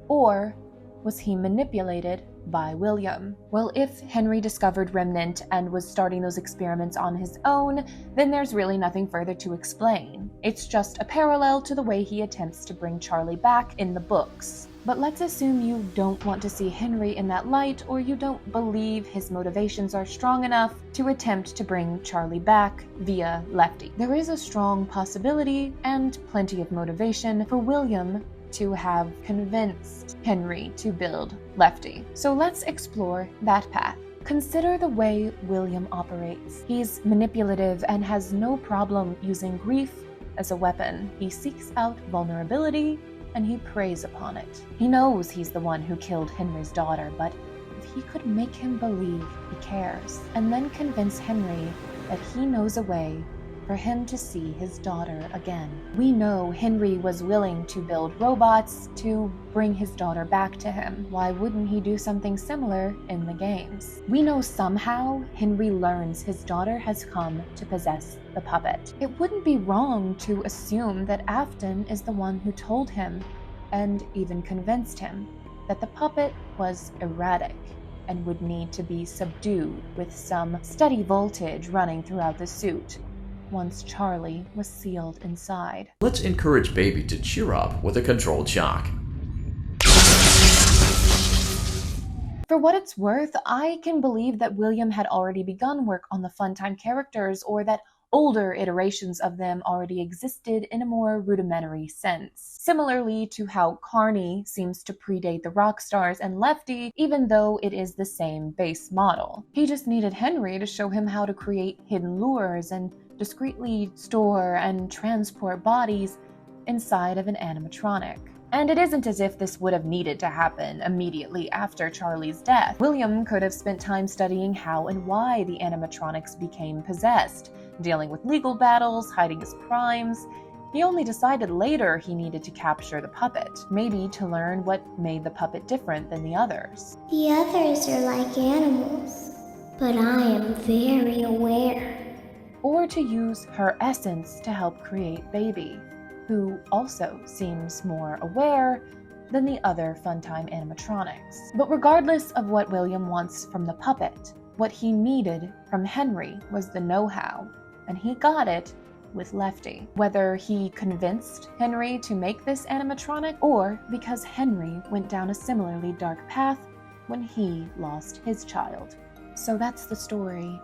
Or was he manipulated by William? Well, if Henry discovered Remnant and was starting those experiments on his own, then there's really nothing further to explain. It's just a parallel to the way he attempts to bring Charlie back in the books. But let's assume you don't want to see Henry in that light, or you don't believe his motivations are strong enough to attempt to bring Charlie back via Lefty. There is a strong possibility and plenty of motivation for William to have convinced Henry to build Lefty. So let's explore that path. Consider the way William operates. He's manipulative and has no problem using grief as a weapon. He seeks out vulnerability and he preys upon it. He knows he's the one who killed Henry's daughter, but if he could make him believe he cares, and then convince Henry that he knows a way for him to see his daughter again. We know Henry was willing to build robots to bring his daughter back to him. Why wouldn't he do something similar in the games? We know somehow Henry learns his daughter has come to possess the puppet. It wouldn't be wrong to assume that Afton is the one who told him and even convinced him that the puppet was erratic and would need to be subdued with some steady voltage running throughout the suit once Charlie was sealed inside. Let's encourage baby to cheer up with a controlled shock. For what it's worth, I can believe that William had already begun work on the Funtime characters, or that older iterations of them already existed in a more rudimentary sense. Similarly to how Carney seems to predate the Rockstars and Lefty, even though it is the same base model. He just needed Henry to show him how to create hidden lures and discreetly store and transport bodies inside of an animatronic. And it isn't as if this would have needed to happen immediately after Charlie's death. William could have spent time studying how and why the animatronics became possessed, dealing with legal battles, hiding his crimes. He only decided later he needed to capture the puppet, maybe to learn what made the puppet different than the others. The others are like animals, but I am very aware. Or to use her essence to help create Baby, who also seems more aware than the other Funtime animatronics. But regardless of what William wants from the puppet, what he needed from Henry was the know-how, and he got it with Lefty. Whether he convinced Henry to make this animatronic, or because Henry went down a similarly dark path when he lost his child. So that's the story.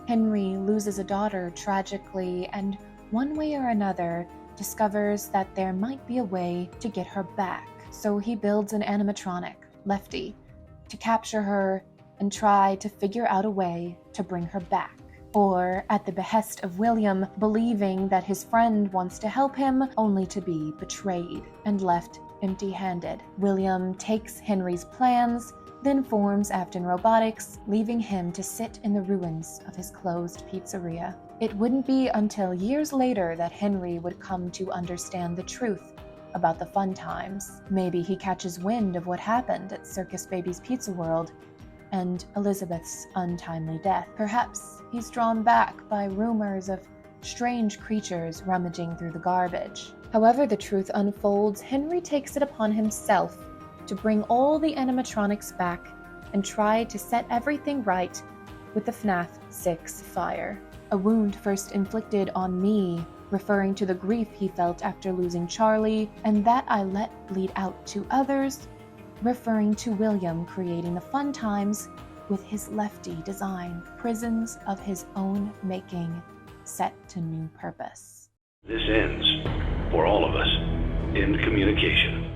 Henry loses a daughter tragically, and one way or another discovers that there might be a way to get her back. So he builds an animatronic, Lefty, to capture her and try to figure out a way to bring her back. Or, at the behest of William, believing that his friend wants to help him, only to be betrayed and left empty-handed. William takes Henry's plans, then forms Afton Robotics, leaving him to sit in the ruins of his closed pizzeria. It wouldn't be until years later that Henry would come to understand the truth about the fun times. Maybe he catches wind of what happened at Circus Baby's Pizza World and Elizabeth's untimely death. Perhaps he's drawn back by rumors of strange creatures rummaging through the garbage. However the truth unfolds, Henry takes it upon himself to bring all the animatronics back and try to set everything right with the FNAF 6 fire. A wound first inflicted on me, referring to the grief he felt after losing Charlie, and that I let bleed out to others, referring to William creating the fun times with his Lefty design, prisons of his own making, set to new purpose. This ends, for all of us, in communication.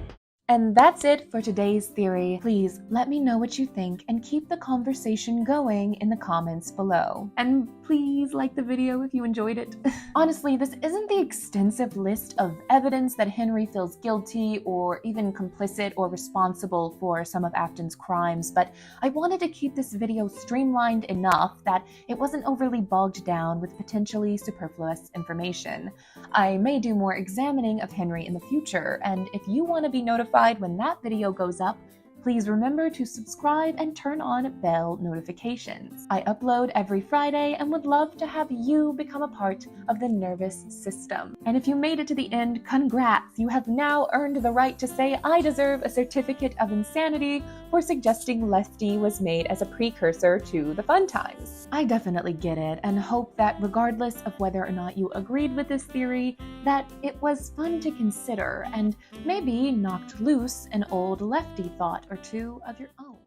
And that's it for today's theory. Please let me know what you think and keep the conversation going in the comments below. And please like the video if you enjoyed it. Honestly, this isn't the extensive list of evidence that Henry feels guilty or even complicit or responsible for some of Afton's crimes, but I wanted to keep this video streamlined enough that it wasn't overly bogged down with potentially superfluous information. I may do more examining of Henry in the future, and if you want to be notified when that video goes up, please remember to subscribe and turn on bell notifications. I upload every Friday and would love to have you become a part of the nervous system. And if you made it to the end, congrats! You have now earned the right to say I deserve a certificate of insanity for suggesting Lefty was made as a precursor to the fun times. I definitely get it and hope that regardless of whether or not you agreed with this theory, that it was fun to consider and maybe knocked loose an old Lefty thought or two of your own.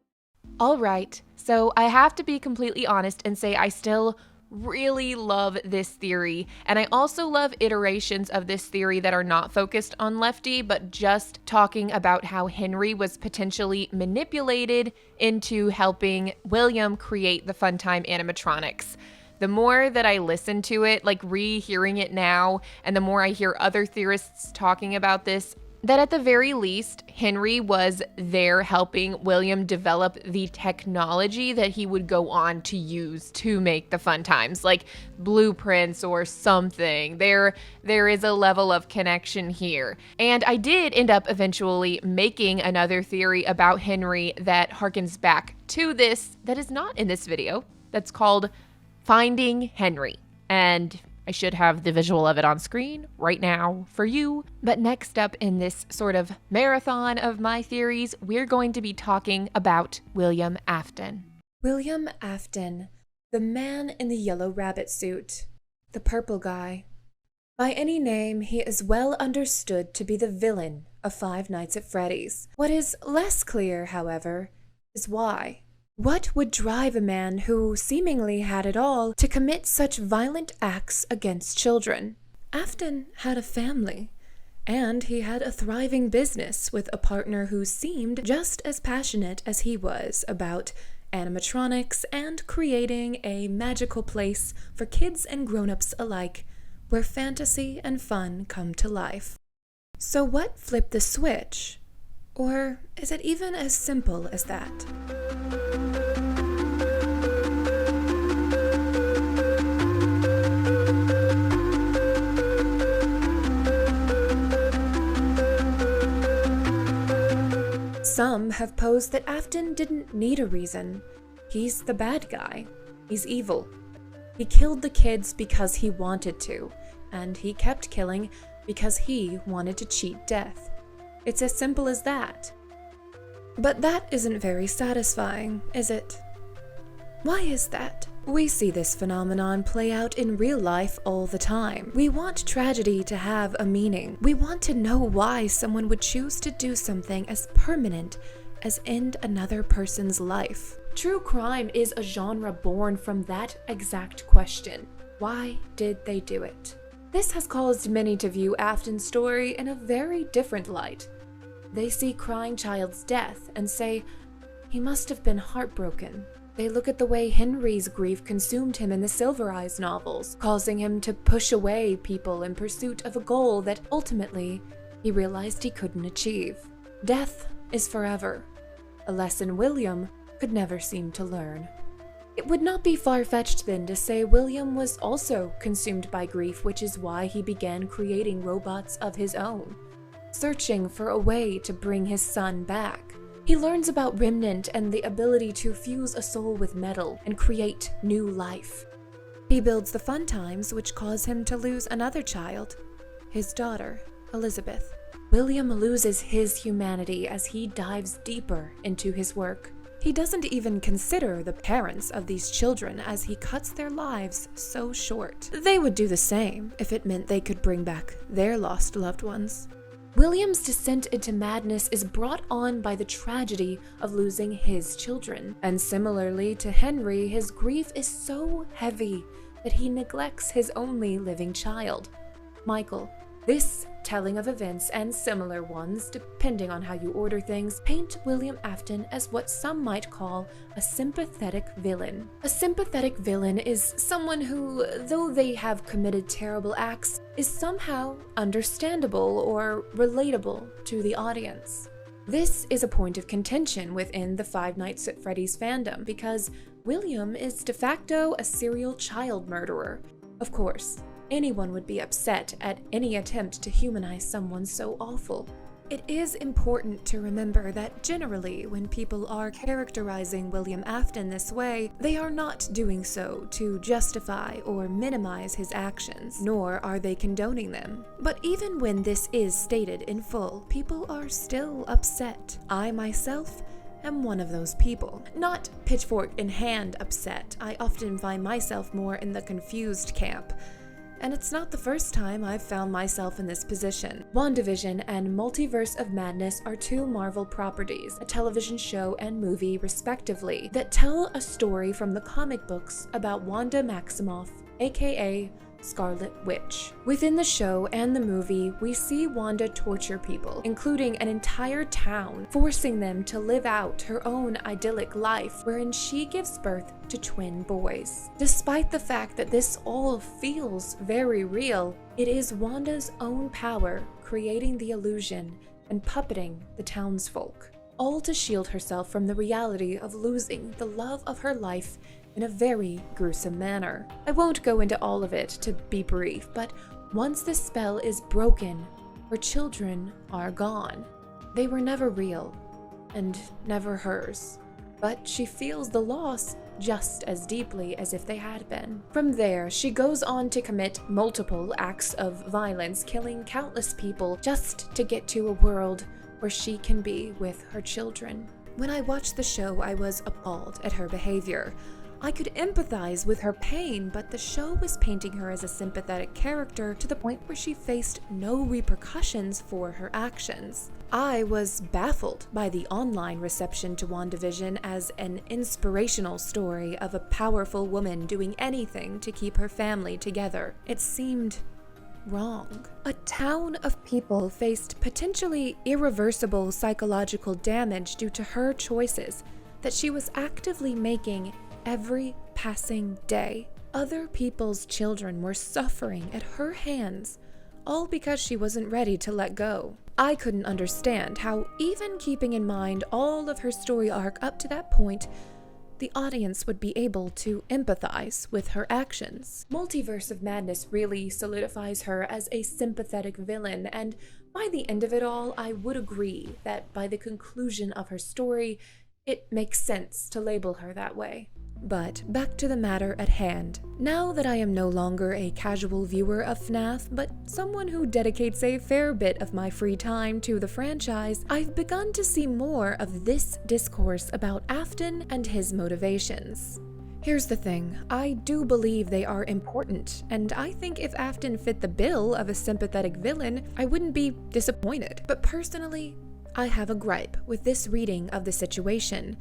All right, so I have to be completely honest and say I still really love this theory, and I also love iterations of this theory that are not focused on Lefty, but just talking about how Henry was potentially manipulated into helping William create the Funtime animatronics. The more that I listen to it, like rehearing it now, and the more I hear other theorists talking about this, that at the very least, Henry was there helping William develop the technology that he would go on to use to make the fun times, like blueprints or something. There is a level of connection here. And I did end up eventually making another theory about Henry that harkens back to this that is not in this video. That's called Finding Henry. And I should have the visual of it on screen right now for you. But next up in this sort of marathon of my theories, we're going to be talking about William Afton. William Afton, the man in the yellow rabbit suit, the purple guy. By any name, he is well understood to be the villain of Five Nights at Freddy's. What is less clear, however, is why. What would drive a man who seemingly had it all to commit such violent acts against children? Afton had a family, and he had a thriving business with a partner who seemed just as passionate as he was about animatronics and creating a magical place for kids and grown-ups alike, where fantasy and fun come to life. So what flipped the switch? Or is it even as simple as that? Some have posed that Afton didn't need a reason. He's the bad guy. He's evil. He killed the kids because he wanted to, and he kept killing because he wanted to cheat death. It's as simple as that. But that isn't very satisfying, is it? Why is that? We see this phenomenon play out in real life all the time. We want tragedy to have a meaning. We want to know why someone would choose to do something as permanent as end another person's life. True crime is a genre born from that exact question. Why did they do it? This has caused many to view Afton's story in a very different light. They see crying child's death and say, he must have been heartbroken. They look at the way Henry's grief consumed him in the Silver Eyes novels, causing him to push away people in pursuit of a goal that ultimately he realized he couldn't achieve. Death is forever, a lesson William could never seem to learn. It would not be far-fetched then to say William was also consumed by grief, which is why he began creating robots of his own, searching for a way to bring his son back. He learns about Remnant and the ability to fuse a soul with metal and create new life. He builds the fun times, which cause him to lose another child, his daughter, Elizabeth. William loses his humanity as he dives deeper into his work. He doesn't even consider the parents of these children as he cuts their lives so short. They would do the same if it meant they could bring back their lost loved ones. William's descent into madness is brought on by the tragedy of losing his children, and similarly to Henry, his grief is so heavy that he neglects his only living child, Michael. This telling of events and similar ones, depending on how you order things, paint William Afton as what some might call a sympathetic villain. A sympathetic villain is someone who, though they have committed terrible acts, is somehow understandable or relatable to the audience. This is a point of contention within the Five Nights at Freddy's fandom because William is de facto a serial child murderer. Of course, anyone would be upset at any attempt to humanize someone so awful. It is important to remember that generally, when people are characterizing William Afton this way, they are not doing so to justify or minimize his actions, nor are they condoning them. But even when this is stated in full, people are still upset. I myself am one of those people. Not pitchfork in hand upset. I often find myself more in the confused camp. And it's not the first time I've found myself in this position. WandaVision and Multiverse of Madness are two Marvel properties, a television show and movie respectively, that tell a story from the comic books about Wanda Maximoff, aka Scarlet Witch. Within the show and the movie, we see Wanda torture people, including an entire town, forcing them to live out her own idyllic life, wherein she gives birth to twin boys. Despite the fact that this all feels very real, it is Wanda's own power creating the illusion and puppeting the townsfolk, all to shield herself from the reality of losing the love of her life in a very gruesome manner. I won't go into all of it to be brief, but once this spell is broken, her children are gone. They were never real, and never hers, but she feels the loss just as deeply as if they had been. From there, she goes on to commit multiple acts of violence, killing countless people just to get to a world where she can be with her children. When I watched the show, I was appalled at her behavior. I could empathize with her pain, but the show was painting her as a sympathetic character to the point where she faced no repercussions for her actions. I was baffled by the online reception to WandaVision as an inspirational story of a powerful woman doing anything to keep her family together. It seemed wrong. A town of people faced potentially irreversible psychological damage due to her choices that she was actively making every passing day. Other people's children were suffering at her hands, all because she wasn't ready to let go. I couldn't understand how, even keeping in mind all of her story arc up to that point, the audience would be able to empathize with her actions. Multiverse of Madness really solidifies her as a sympathetic villain, and by the end of it all, I would agree that by the conclusion of her story, it makes sense to label her that way. But back to the matter at hand. Now that I am no longer a casual viewer of FNAF, but someone who dedicates a fair bit of my free time to the franchise, I've begun to see more of this discourse about Afton and his motivations. Here's the thing, I do believe they are important, and I think if Afton fit the bill of a sympathetic villain, I wouldn't be disappointed. But personally, I have a gripe with this reading of the situation.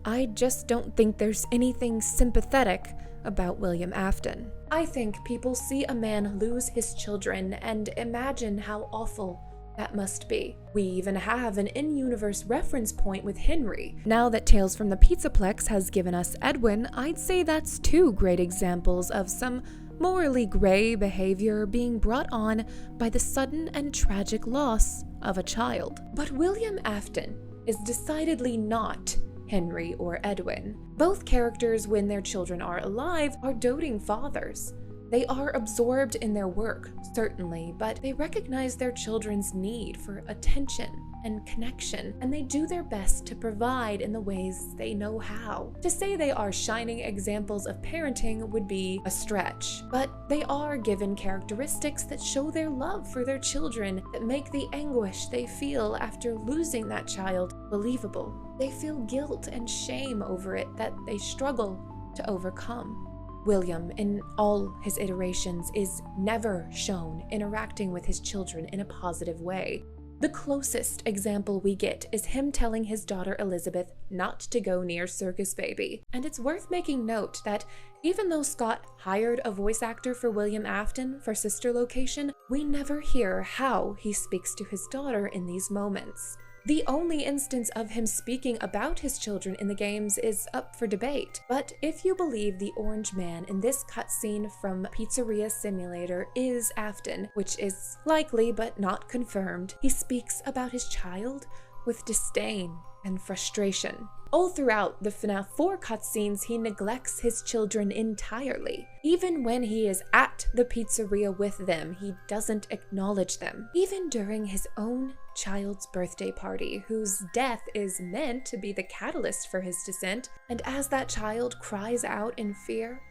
I just don't think there's anything sympathetic about William Afton. I think people see a man lose his children and imagine how awful that must be. We even have an in-universe reference point with Henry. Now that Tales from the Pizzaplex has given us Edwin, I'd say that's two great examples of some morally gray behavior being brought on by the sudden and tragic loss of a child. But William Afton is decidedly not Henry or Edwin. Both characters, when their children are alive, are doting fathers. They are absorbed in their work, certainly, but they recognize their children's need for attention and connection, and they do their best to provide in the ways they know how. To say they are shining examples of parenting would be a stretch, but they are given characteristics that show their love for their children, that make the anguish they feel after losing that child believable. They feel guilt and shame over it that they struggle to overcome. William, in all his iterations, is never shown interacting with his children in a positive way. The closest example we get is him telling his daughter Elizabeth not to go near Circus Baby. And it's worth making note that even though Scott hired a voice actor for William Afton for Sister Location, we never hear how he speaks to his daughter in these moments. The only instance of him speaking about his children in the games is up for debate, but if you believe the orange man in this cutscene from Pizzeria Simulator is Afton, which is likely but not confirmed, he speaks about his child with disdain and frustration. All throughout the FNAF 4 cutscenes, he neglects his children entirely. Even when he is at the pizzeria with them, he doesn't acknowledge them. Even during his own child's birthday party, whose death is meant to be the catalyst for his descent, and as that child cries out in fear,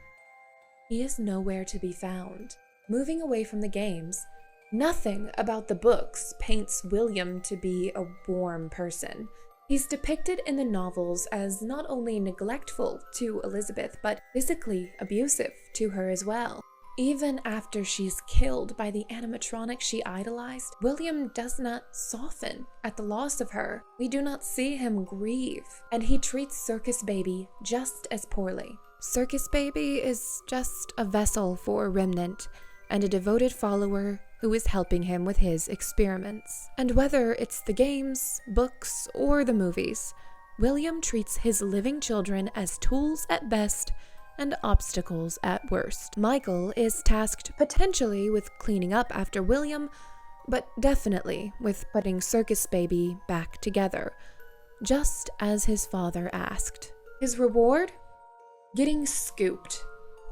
he is nowhere to be found. Moving away from the games, nothing about the books paints William to be a warm person. He's depicted in the novels as not only neglectful to Elizabeth, but physically abusive to her as well. Even after she's killed by the animatronic she idolized, William does not soften at the loss of her. We do not see him grieve, and he treats Circus Baby just as poorly. Circus Baby is just a vessel for Remnant, and a devoted follower who is helping him with his experiments. And whether it's the games, books, or the movies, William treats his living children as tools at best and obstacles at worst. Michael is tasked potentially with cleaning up after William, but definitely with putting Circus Baby back together, just as his father asked. His reward? Getting scooped,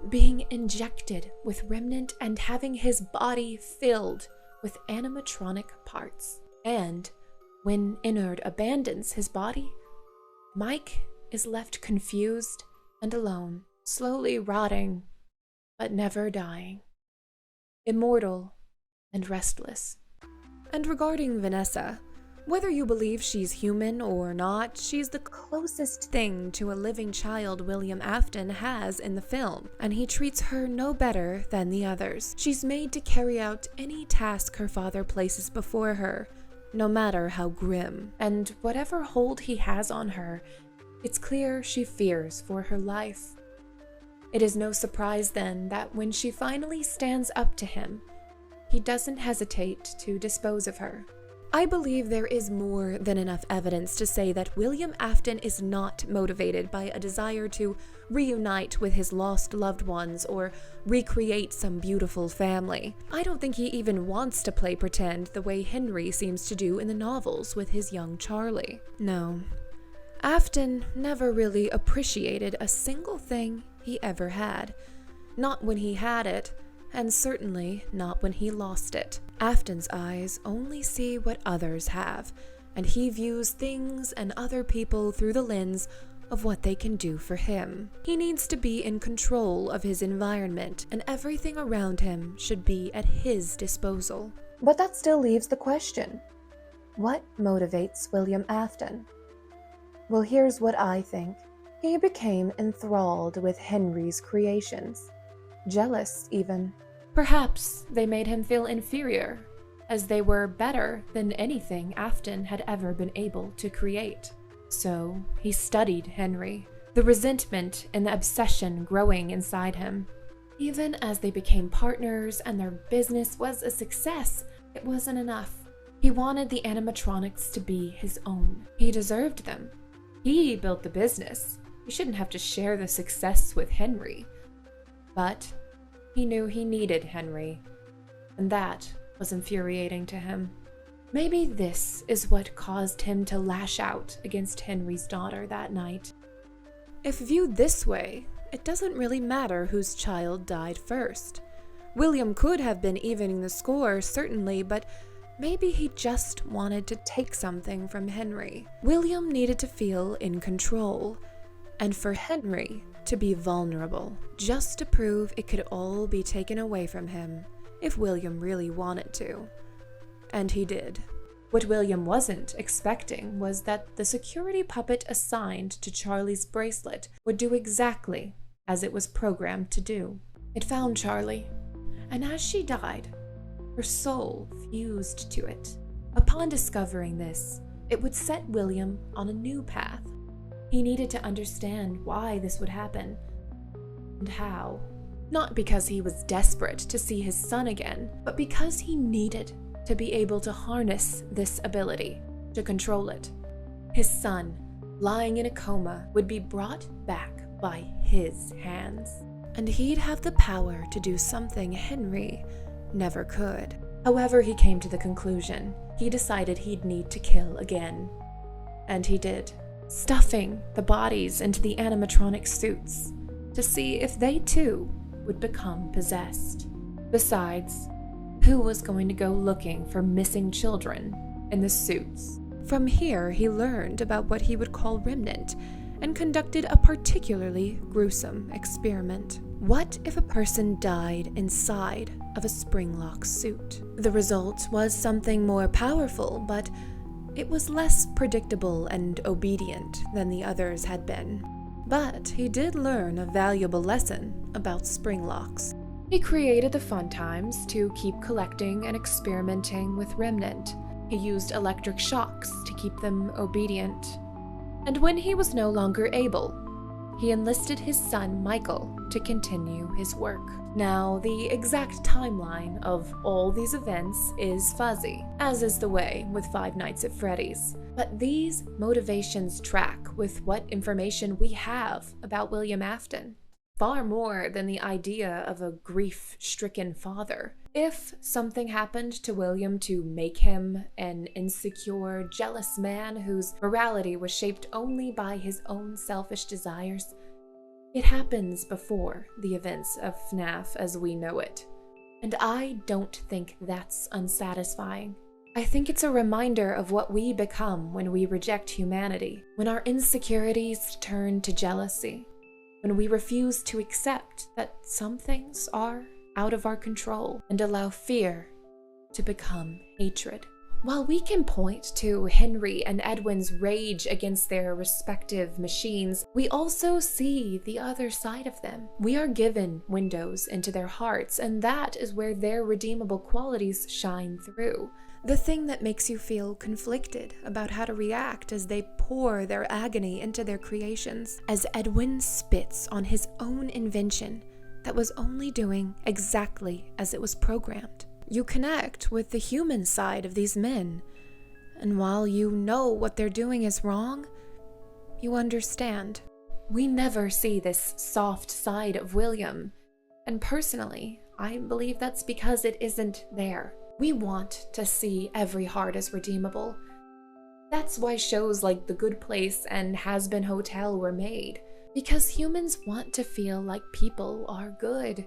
being injected with Remnant and having his body filled with animatronic parts. And when Innard abandons his body, Mike is left confused and alone, slowly rotting, but never dying, immortal and restless. And regarding Vanessa, whether you believe she's human or not, she's the closest thing to a living child William Afton has in the film, and he treats her no better than the others. She's made to carry out any task her father places before her, no matter how grim. And whatever hold he has on her, it's clear she fears for her life. It is no surprise then that when she finally stands up to him, he doesn't hesitate to dispose of her. I believe there is more than enough evidence to say that William Afton is not motivated by a desire to reunite with his lost loved ones or recreate some beautiful family. I don't think he even wants to play pretend the way Henry seems to do in the novels with his young Charlie. No. Afton never really appreciated a single thing he ever had. Not when he had it, and certainly not when he lost it. Afton's eyes only see what others have, and he views things and other people through the lens of what they can do for him. He needs to be in control of his environment, and everything around him should be at his disposal. But that still leaves the question: what motivates William Afton? Well, here's what I think. He became enthralled with Henry's creations. Jealous, even. Perhaps they made him feel inferior, as they were better than anything Afton had ever been able to create. So he studied Henry, the resentment and the obsession growing inside him. Even as they became partners and their business was a success, it wasn't enough. He wanted the animatronics to be his own. He deserved them. He built the business. He shouldn't have to share the success with Henry. But He knew he needed Henry, and that was infuriating to him. Maybe this is what caused him to lash out against Henry's daughter that night. If viewed this way, it doesn't really matter whose child died first. William could have been evening the score, certainly, but maybe he just wanted to take something from Henry. William needed to feel in control, and for Henry to be vulnerable, just to prove it could all be taken away from him if William really wanted to. And he did. What William wasn't expecting was that the security puppet assigned to Charlie's bracelet would do exactly as it was programmed to do. It found Charlie, and as she died, her soul fused to it. Upon discovering this, it would set William on a new path. He needed to understand why this would happen, and how. Not because he was desperate to see his son again, but because he needed to be able to harness this ability, to control it. His son, lying in a coma, would be brought back by his hands, and he'd have the power to do something Henry never could. However, he came to the conclusion he decided he'd need to kill again. And he did, stuffing the bodies into the animatronic suits to see if they too would become possessed. Besides, who was going to go looking for missing children in the suits? From here, he learned about what he would call Remnant and conducted a particularly gruesome experiment. What if a person died inside of a springlock suit? The result was something more powerful, but it was less predictable and obedient than the others had been. But he did learn a valuable lesson about springlocks. He created the fun times to keep collecting and experimenting with Remnant. He used electric shocks to keep them obedient. And when he was no longer able, he enlisted his son Michael to continue his work. Now, the exact timeline of all these events is fuzzy, as is the way with Five Nights at Freddy's. But these motivations track with what information we have about William Afton. Far more than the idea of a grief-stricken father. If something happened to William to make him an insecure, jealous man whose morality was shaped only by his own selfish desires, it happens before the events of FNAF as we know it. And I don't think that's unsatisfying. I think it's a reminder of what we become when we reject humanity, when our insecurities turn to jealousy, when we refuse to accept that some things are out of our control and allow fear to become hatred. While we can point to Henry and Edwin's rage against their respective machines, we also see the other side of them. We are given windows into their hearts, and that is where their redeemable qualities shine through. The thing that makes you feel conflicted about how to react as they pour their agony into their creations, as Edwin spits on his own invention that was only doing exactly as it was programmed. You connect with the human side of these men, and while you know what they're doing is wrong, you understand. We never see this soft side of William, and personally, I believe that's because it isn't there. We want to see every heart as redeemable. That's why shows like The Good Place and Has Been Hotel were made, because humans want to feel like people are good,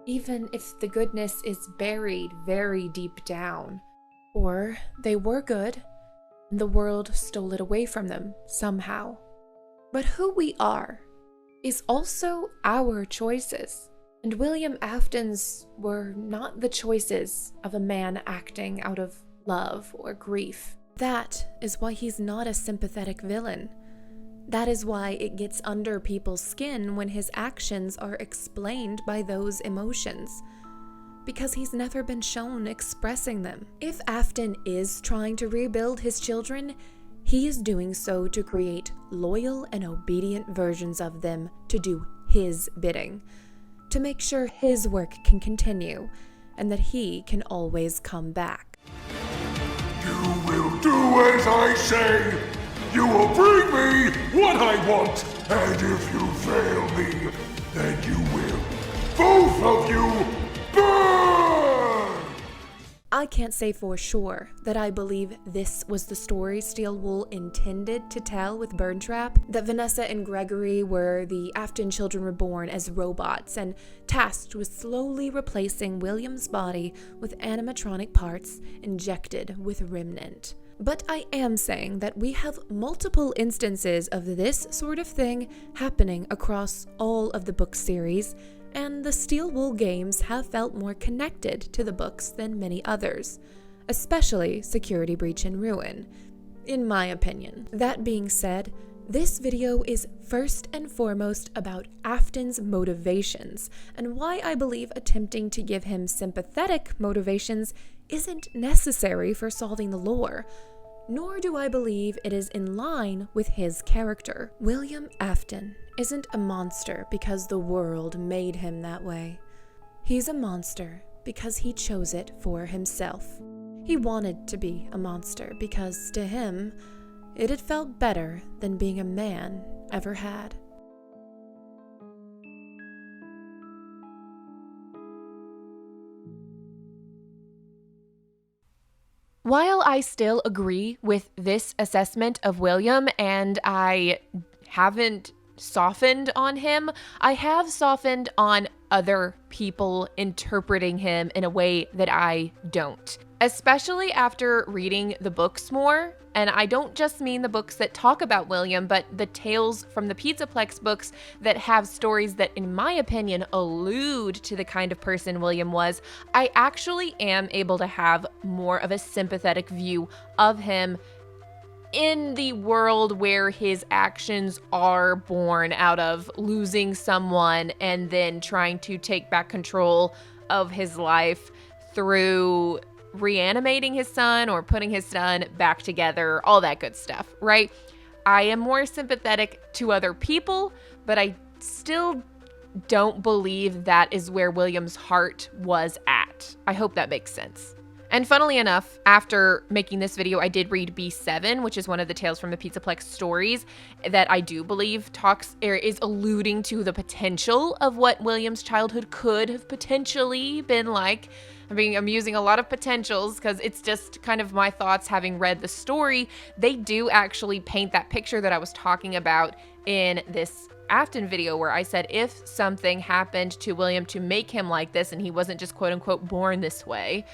even if the goodness is buried very deep down, or they were good and the world stole it away from them somehow. But who we are is also our choices. And William Afton's were not the choices of a man acting out of love or grief. That is why he's not a sympathetic villain. That is why it gets under people's skin when his actions are explained by those emotions, because he's never been shown expressing them. If Afton is trying to rebuild his children, he is doing so to create loyal and obedient versions of them to do his bidding, to make sure his work can continue, and that he can always come back. You will do as I say! You will bring me what I want! And if you fail me, then you will Both of you, burn! I can't say for sure that I believe this was the story Steelwool intended to tell with Burn Trap, that Vanessa and Gregory were the Afton children reborn as robots and tasked with slowly replacing William's body with animatronic parts injected with Remnant. But I am saying that we have multiple instances of this sort of thing happening across all of the book series, and the Steelwool games have felt more connected to the books than many others, especially Security Breach and Ruin, in my opinion. That being said, this video is first and foremost about Afton's motivations, and why I believe attempting to give him sympathetic motivations isn't necessary for solving the lore, nor do I believe it is in line with his character. William Afton isn't a monster because the world made him that way. He's a monster because he chose it for himself. He wanted to be a monster because, to him, it had felt better than being a man ever had. While I still agree with this assessment of William, and I haven't softened on him, I have softened on other people interpreting him in a way that I don't. Especially after reading the books more, and I don't just mean the books that talk about William, but the tales from the Pizzaplex books that have stories that, in my opinion, allude to the kind of person William was. I actually am able to have more of a sympathetic view of him in the world where his actions are born out of losing someone and then trying to take back control of his life through reanimating his son or putting his son back together, all that good stuff, right? I am more sympathetic to other people, but I still don't believe that is where William's heart was at. I hope that makes sense. And funnily enough, after making this video, I did read B7, which is one of the Tales from the Pizzaplex stories that I do believe talks or is alluding to the potential of what William's childhood could have potentially been like. I'm using a lot of potentials because it's just kind of my thoughts having read the story. They do actually paint that picture that I was talking about in this Afton video where I said if something happened to William to make him like this and he wasn't just quote unquote born this way,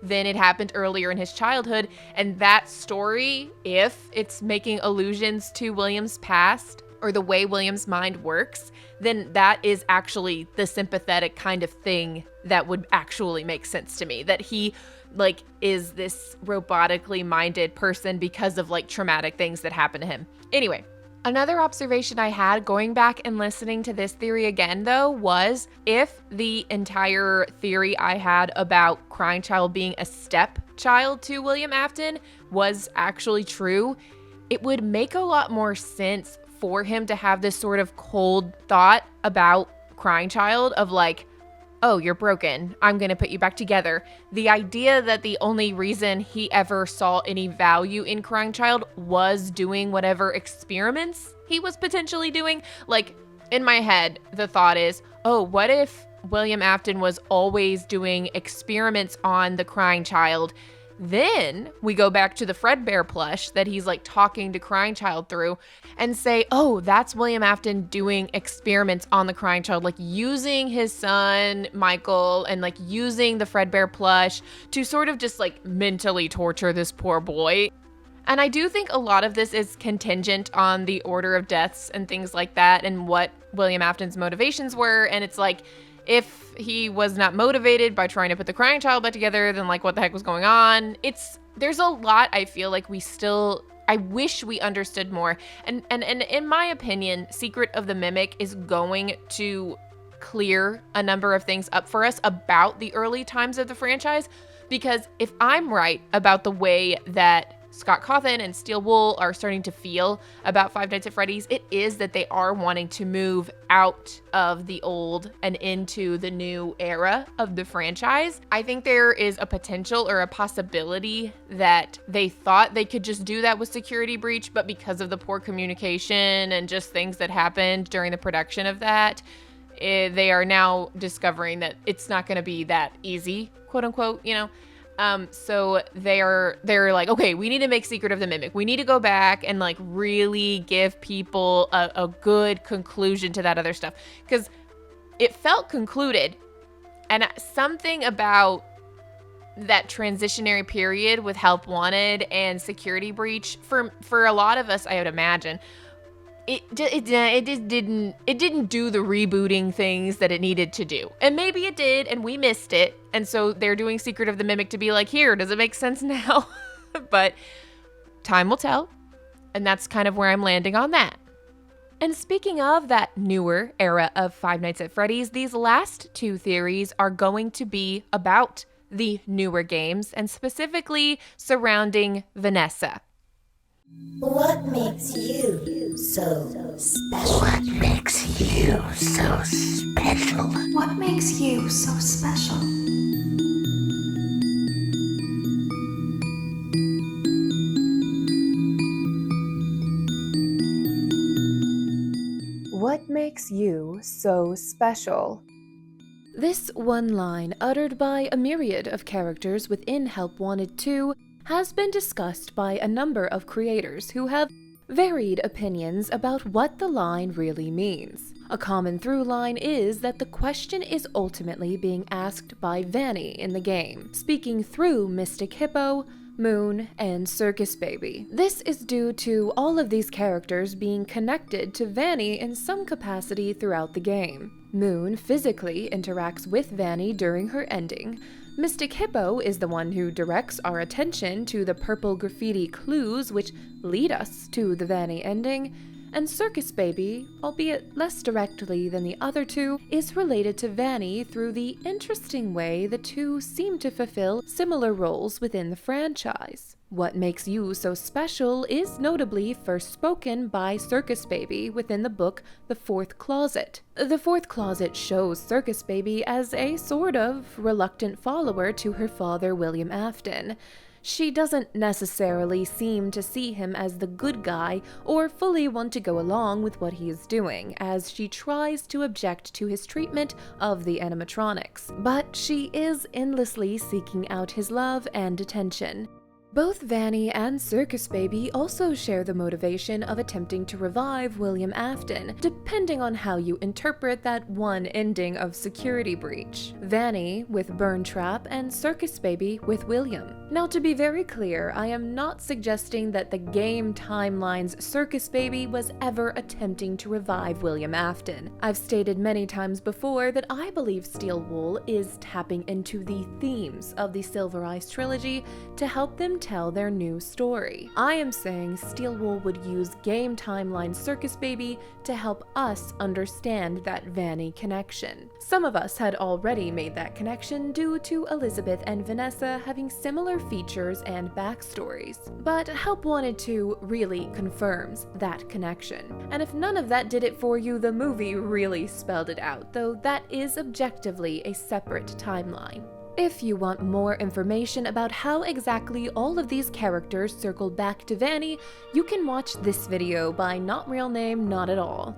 then it happened earlier in his childhood. And that story, if it's making allusions to William's past or the way William's mind works, then that is actually the sympathetic kind of thing that would actually make sense to me. That he is this robotically minded person because of traumatic things that happened to him. Anyway, another observation I had going back and listening to this theory again, though, was if the entire theory I had about Crying Child being a stepchild to William Afton was actually true, it would make a lot more sense for him to have this sort of cold thought about Crying Child of oh, you're broken, I'm gonna put you back together. The idea that the only reason he ever saw any value in Crying Child was doing whatever experiments he was potentially doing. In my head, the thought is, oh, what if William Afton was always doing experiments on the Crying Child? Then we go back to the Fredbear plush that he's talking to Crying Child through and say, oh, that's William Afton doing experiments on the Crying Child, using his son, Michael, and using the Fredbear plush to sort of just mentally torture this poor boy. And I do think a lot of this is contingent on the order of deaths and things like that and what William Afton's motivations were. And it's if he was not motivated by trying to put the Crying Child back together, then what the heck was going on? There's a lot I feel I wish we understood more. And in my opinion, Secret of the Mimic is going to clear a number of things up for us about the early times of the franchise. Because if I'm right about the way that Scott Cawthon and Steelwool are starting to feel about Five Nights at Freddy's, it is that they are wanting to move out of the old and into the new era of the franchise. I think there is a potential or a possibility that they thought they could just do that with Security Breach, but because of the poor communication and just things that happened during the production of that, they are now discovering that it's not going to be that easy, quote unquote, so they're like, okay, we need to make Secret of the Mimic. We need to go back and like really give people a good conclusion to that other stuff, because it felt concluded, and something about that transitionary period with Help Wanted and Security Breach for a lot of us, I would imagine, it just didn't do the rebooting things that it needed to do. And maybe it did, and we missed it. And so they're doing Secret of the Mimic to be like, here, does it make sense now? But time will tell. And that's kind of where I'm landing on that. And speaking of that newer era of Five Nights at Freddy's, these last two theories are going to be about the newer games, and specifically surrounding Vanessa. What makes you so special? What makes you so special? What makes you so special? What makes you so special? This one line, uttered by a myriad of characters within Help Wanted 2, has been discussed by a number of creators who have varied opinions about what the line really means. A common through line is that the question is ultimately being asked by Vanny in the game, speaking through Mystic Hippo, Moon, and Circus Baby. This is due to all of these characters being connected to Vanny in some capacity throughout the game. Moon physically interacts with Vanny during her ending. Mystic Hippo is the one who directs our attention to the purple graffiti clues which lead us to the Vanny ending, and Circus Baby, albeit less directly than the other two, is related to Vanny through the interesting way the two seem to fulfill similar roles within the franchise. What makes you so special is notably first spoken by Circus Baby within the book The Fourth Closet. The Fourth Closet shows Circus Baby as a sort of reluctant follower to her father, William Afton. She doesn't necessarily seem to see him as the good guy or fully want to go along with what he is doing, as she tries to object to his treatment of the animatronics. But she is endlessly seeking out his love and attention. Both Vanny and Circus Baby also share the motivation of attempting to revive William Afton, depending on how you interpret that one ending of Security Breach. Vanny with Burn Trap and Circus Baby with William. Now, to be very clear, I am not suggesting that the game timeline's Circus Baby was ever attempting to revive William Afton. I've stated many times before that I believe Steelwool is tapping into the themes of the Silver Eyes trilogy to help them tell their new story. I am saying Steelwool would use game timeline Circus Baby to help us understand that Vanny connection. Some of us had already made that connection due to Elizabeth and Vanessa having similar features and backstories, but Help Wanted 2 really confirms that connection. And if none of that did it for you, the movie really spelled it out, though that is objectively a separate timeline. If you want more information about how exactly all of these characters circle back to Vanny, you can watch this video by Not Real Name Not At All.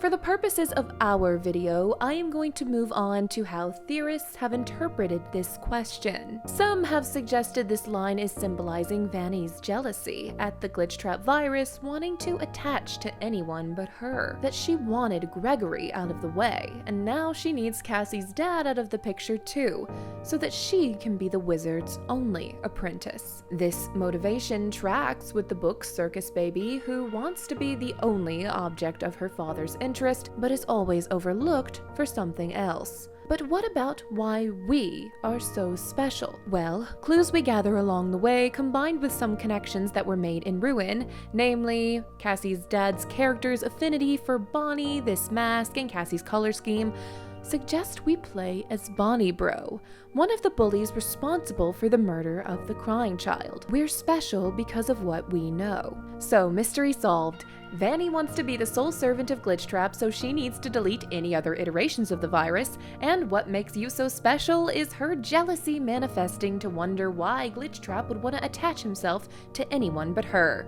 For the purposes of our video, I am going to move on to how theorists have interpreted this question. Some have suggested this line is symbolizing Vanny's jealousy at the Glitchtrap virus wanting to attach to anyone but her, that she wanted Gregory out of the way, and now she needs Cassie's dad out of the picture too, so that she can be the wizard's only apprentice. This motivation tracks with the book's Circus Baby, who wants to be the only object of her father's interest, but is always overlooked for something else. But what about why we are so special? Well, clues we gather along the way, combined with some connections that were made in Ruin, namely Cassie's dad's character's affinity for Bonnie, this mask, and Cassie's color scheme, suggest we play as Bonnie Bro, one of the bullies responsible for the murder of the crying child. We're special because of what we know. So, mystery solved. Vanny wants to be the sole servant of Glitchtrap, so she needs to delete any other iterations of the virus, and what makes you so special is her jealousy manifesting to wonder why Glitchtrap would want to attach himself to anyone but her.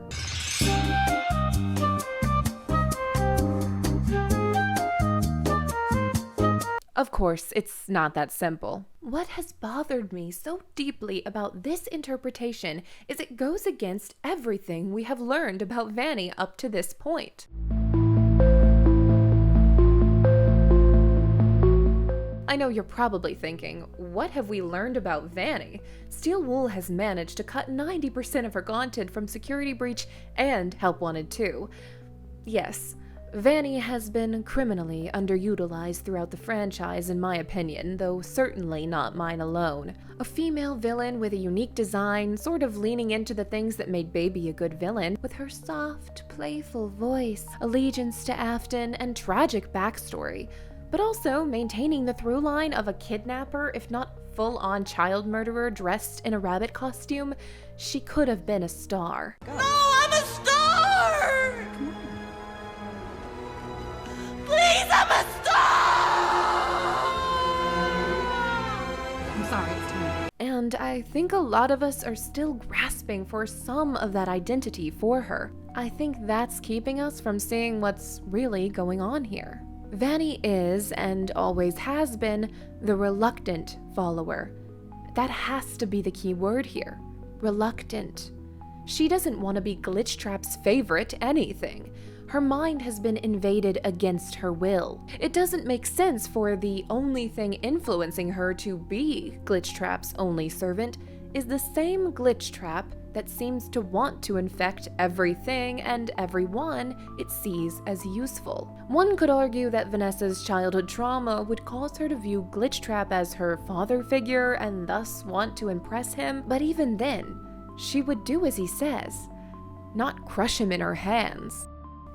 Of course, it's not that simple. What has bothered me so deeply about this interpretation is it goes against everything we have learned about Vanny up to this point. I know you're probably thinking, what have we learned about Vanny? Steelwool has managed to cut 90% of her content from Security Breach and Help Wanted 2. Yes, Vanny has been criminally underutilized throughout the franchise in my opinion, though certainly not mine alone. A female villain with a unique design, sort of leaning into the things that made Baby a good villain, with her soft, playful voice, allegiance to Afton, and tragic backstory, but also maintaining the through line of a kidnapper, if not full-on child murderer dressed in a rabbit costume. She could have been a star. No, I'm a star! Please, I'm a star! I'm sorry, it's too late. And I think a lot of us are still grasping for some of that identity for her. I think that's keeping us from seeing what's really going on here. Vanny is, and always has been, the reluctant follower. That has to be the key word here. Reluctant. She doesn't want to be Glitchtrap's favorite anything. Her mind has been invaded against her will. It doesn't make sense for the only thing influencing her to be Glitchtrap's only servant is the same Glitchtrap that seems to want to infect everything and everyone it sees as useful. One could argue that Vanessa's childhood trauma would cause her to view Glitchtrap as her father figure and thus want to impress him, but even then, she would do as he says, not crush him in her hands.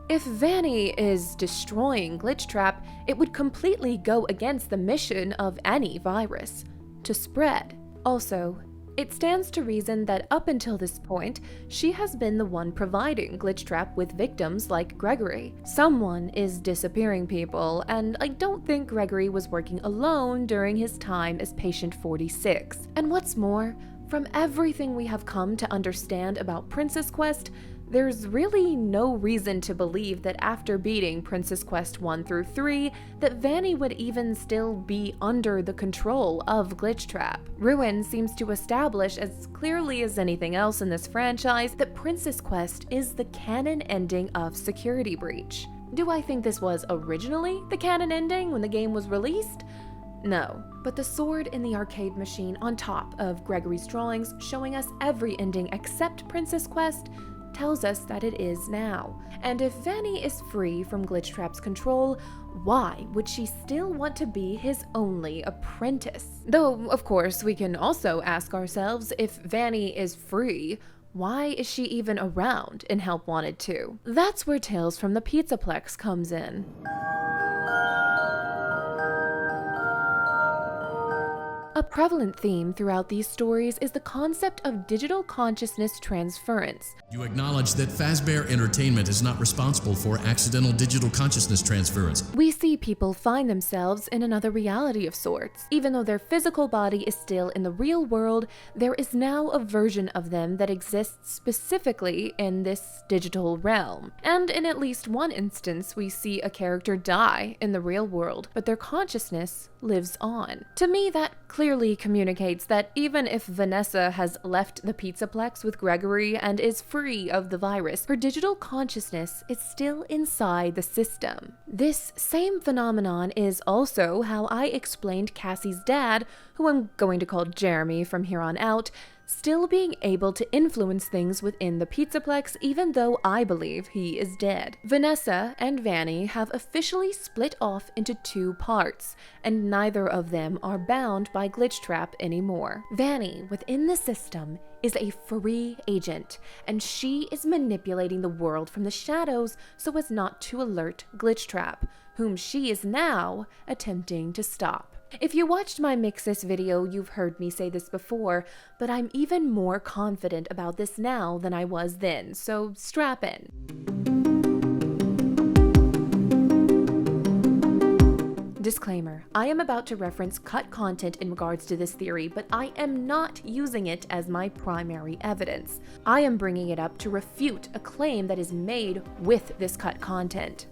If Vanny is destroying Glitchtrap, it would completely go against the mission of any virus, to spread. Also, it stands to reason that up until this point, she has been the one providing Glitchtrap with victims like Gregory. Someone is disappearing people, and I don't think Gregory was working alone during his time as Patient 46. And what's more, from everything we have come to understand about Princess Quest, there's really no reason to believe that after beating Princess Quest 1 through 3, that Vanny would even still be under the control of Glitchtrap. Ruin seems to establish as clearly as anything else in this franchise that Princess Quest is the canon ending of Security Breach. Do I think this was originally the canon ending when the game was released? No, but the sword in the arcade machine on top of Gregory's drawings showing us every ending except Princess Quest tells us that it is now. And if Vanny is free from Glitchtrap's control, why would she still want to be his only apprentice? Though, of course, we can also ask ourselves, if Vanny is free, why is she even around in Help Wanted 2? That's where Tales from the Pizzaplex comes in. A prevalent theme throughout these stories is the concept of digital consciousness transference. You acknowledge that Fazbear Entertainment is not responsible for accidental digital consciousness transference. We see people find themselves in another reality of sorts. Even though their physical body is still in the real world, there is now a version of them that exists specifically in this digital realm. And in at least one instance, we see a character die in the real world, but their consciousness lives on. To me, that clearly communicates that even if Vanessa has left the Pizzaplex with Gregory and is free of the virus, her digital consciousness is still inside the system. This same phenomenon is also how I explained Cassie's dad, who I'm going to call Jeremy from here on out, still being able to influence things within the Pizzaplex even though I believe he is dead. Vanessa and Vanny have officially split off into two parts, and neither of them are bound by Glitchtrap anymore. Vanny, within the system, is a free agent, and she is manipulating the world from the shadows so as not to alert Glitchtrap, whom she is now attempting to stop. If you watched my Mixis video, you've heard me say this before, but I'm even more confident about this now than I was then, so strap in. Disclaimer, I am about to reference cut content in regards to this theory, but I am not using it as my primary evidence. I am bringing it up to refute a claim that is made with this cut content.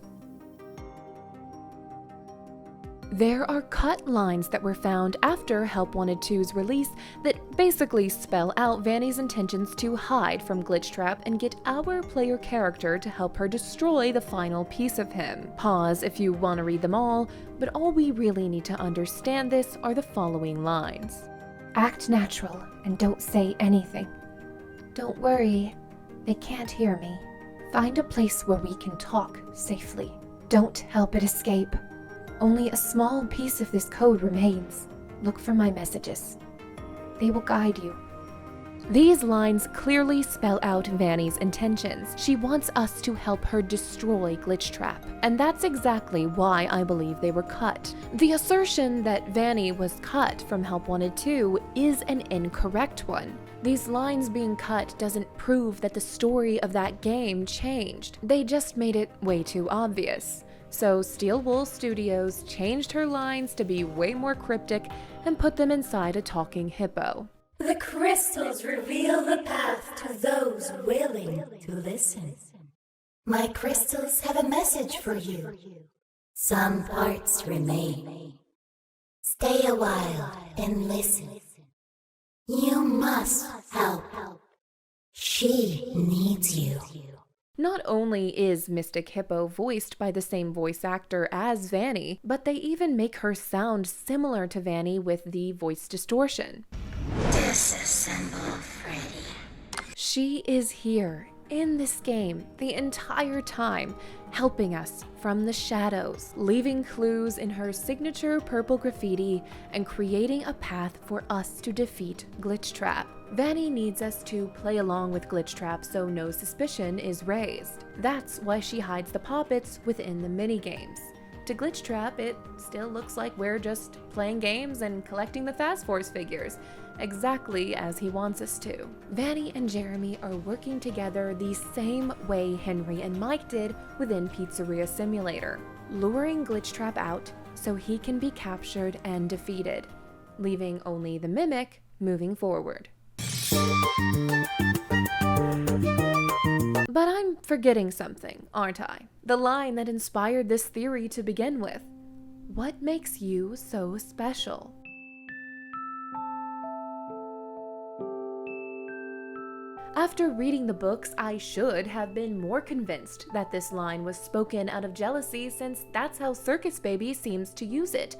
There are cut lines that were found after Help Wanted 2's release that basically spell out Vanny's intentions to hide from Glitchtrap and get our player character to help her destroy the final piece of him. Pause if you want to read them all, but all we really need to understand this are the following lines. Act natural and don't say anything. Don't worry, they can't hear me. Find a place where we can talk safely. Don't help it escape. Only a small piece of this code remains. Look for my messages. They will guide you. These lines clearly spell out Vanny's intentions. She wants us to help her destroy Glitchtrap, and that's exactly why I believe they were cut. The assertion that Vanny was cut from Help Wanted 2 is an incorrect one. These lines being cut doesn't prove that the story of that game changed. They just made it way too obvious. So Steelwool Studios changed her lines to be way more cryptic and put them inside a talking hippo. The crystals reveal the path to those willing to listen. My crystals have a message for you. Some parts remain. Stay a while and listen. You must help. She needs you. Not only is Mystic Hippo voiced by the same voice actor as Vanny, but they even make her sound similar to Vanny with the voice distortion. Disassemble Freddy. She is here in this game the entire time, helping us from the shadows, leaving clues in her signature purple graffiti and creating a path for us to defeat Glitchtrap. Vanny needs us to play along with Glitchtrap so no suspicion is raised. That's why she hides the poppets within the minigames. To Glitchtrap, it still looks like we're just playing games and collecting the Fast Force figures, exactly as he wants us to. Vanny and Jeremy are working together the same way Henry and Mike did within Pizzeria Simulator, luring Glitchtrap out so he can be captured and defeated, leaving only the Mimic moving forward. But I'm forgetting something, aren't I? The line that inspired this theory to begin with. What makes you so special? After reading the books, I should have been more convinced that this line was spoken out of jealousy, since that's how Circus Baby seems to use it.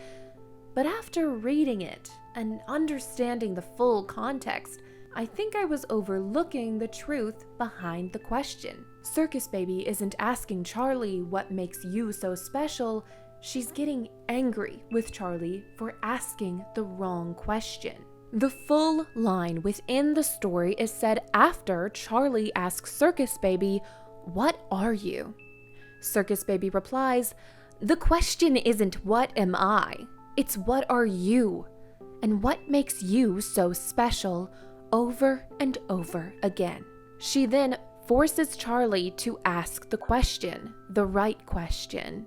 But after reading it and understanding the full context, I think I was overlooking the truth behind the question. Circus Baby isn't asking Charlie what makes you so special. She's getting angry with Charlie for asking the wrong question. The full line within the story is said after Charlie asks Circus Baby, "What are you?" Circus Baby replies, "The question isn't what am I? It's what are you? And what makes you so special?" over and over again. She then forces Charlie to ask the question, the right question.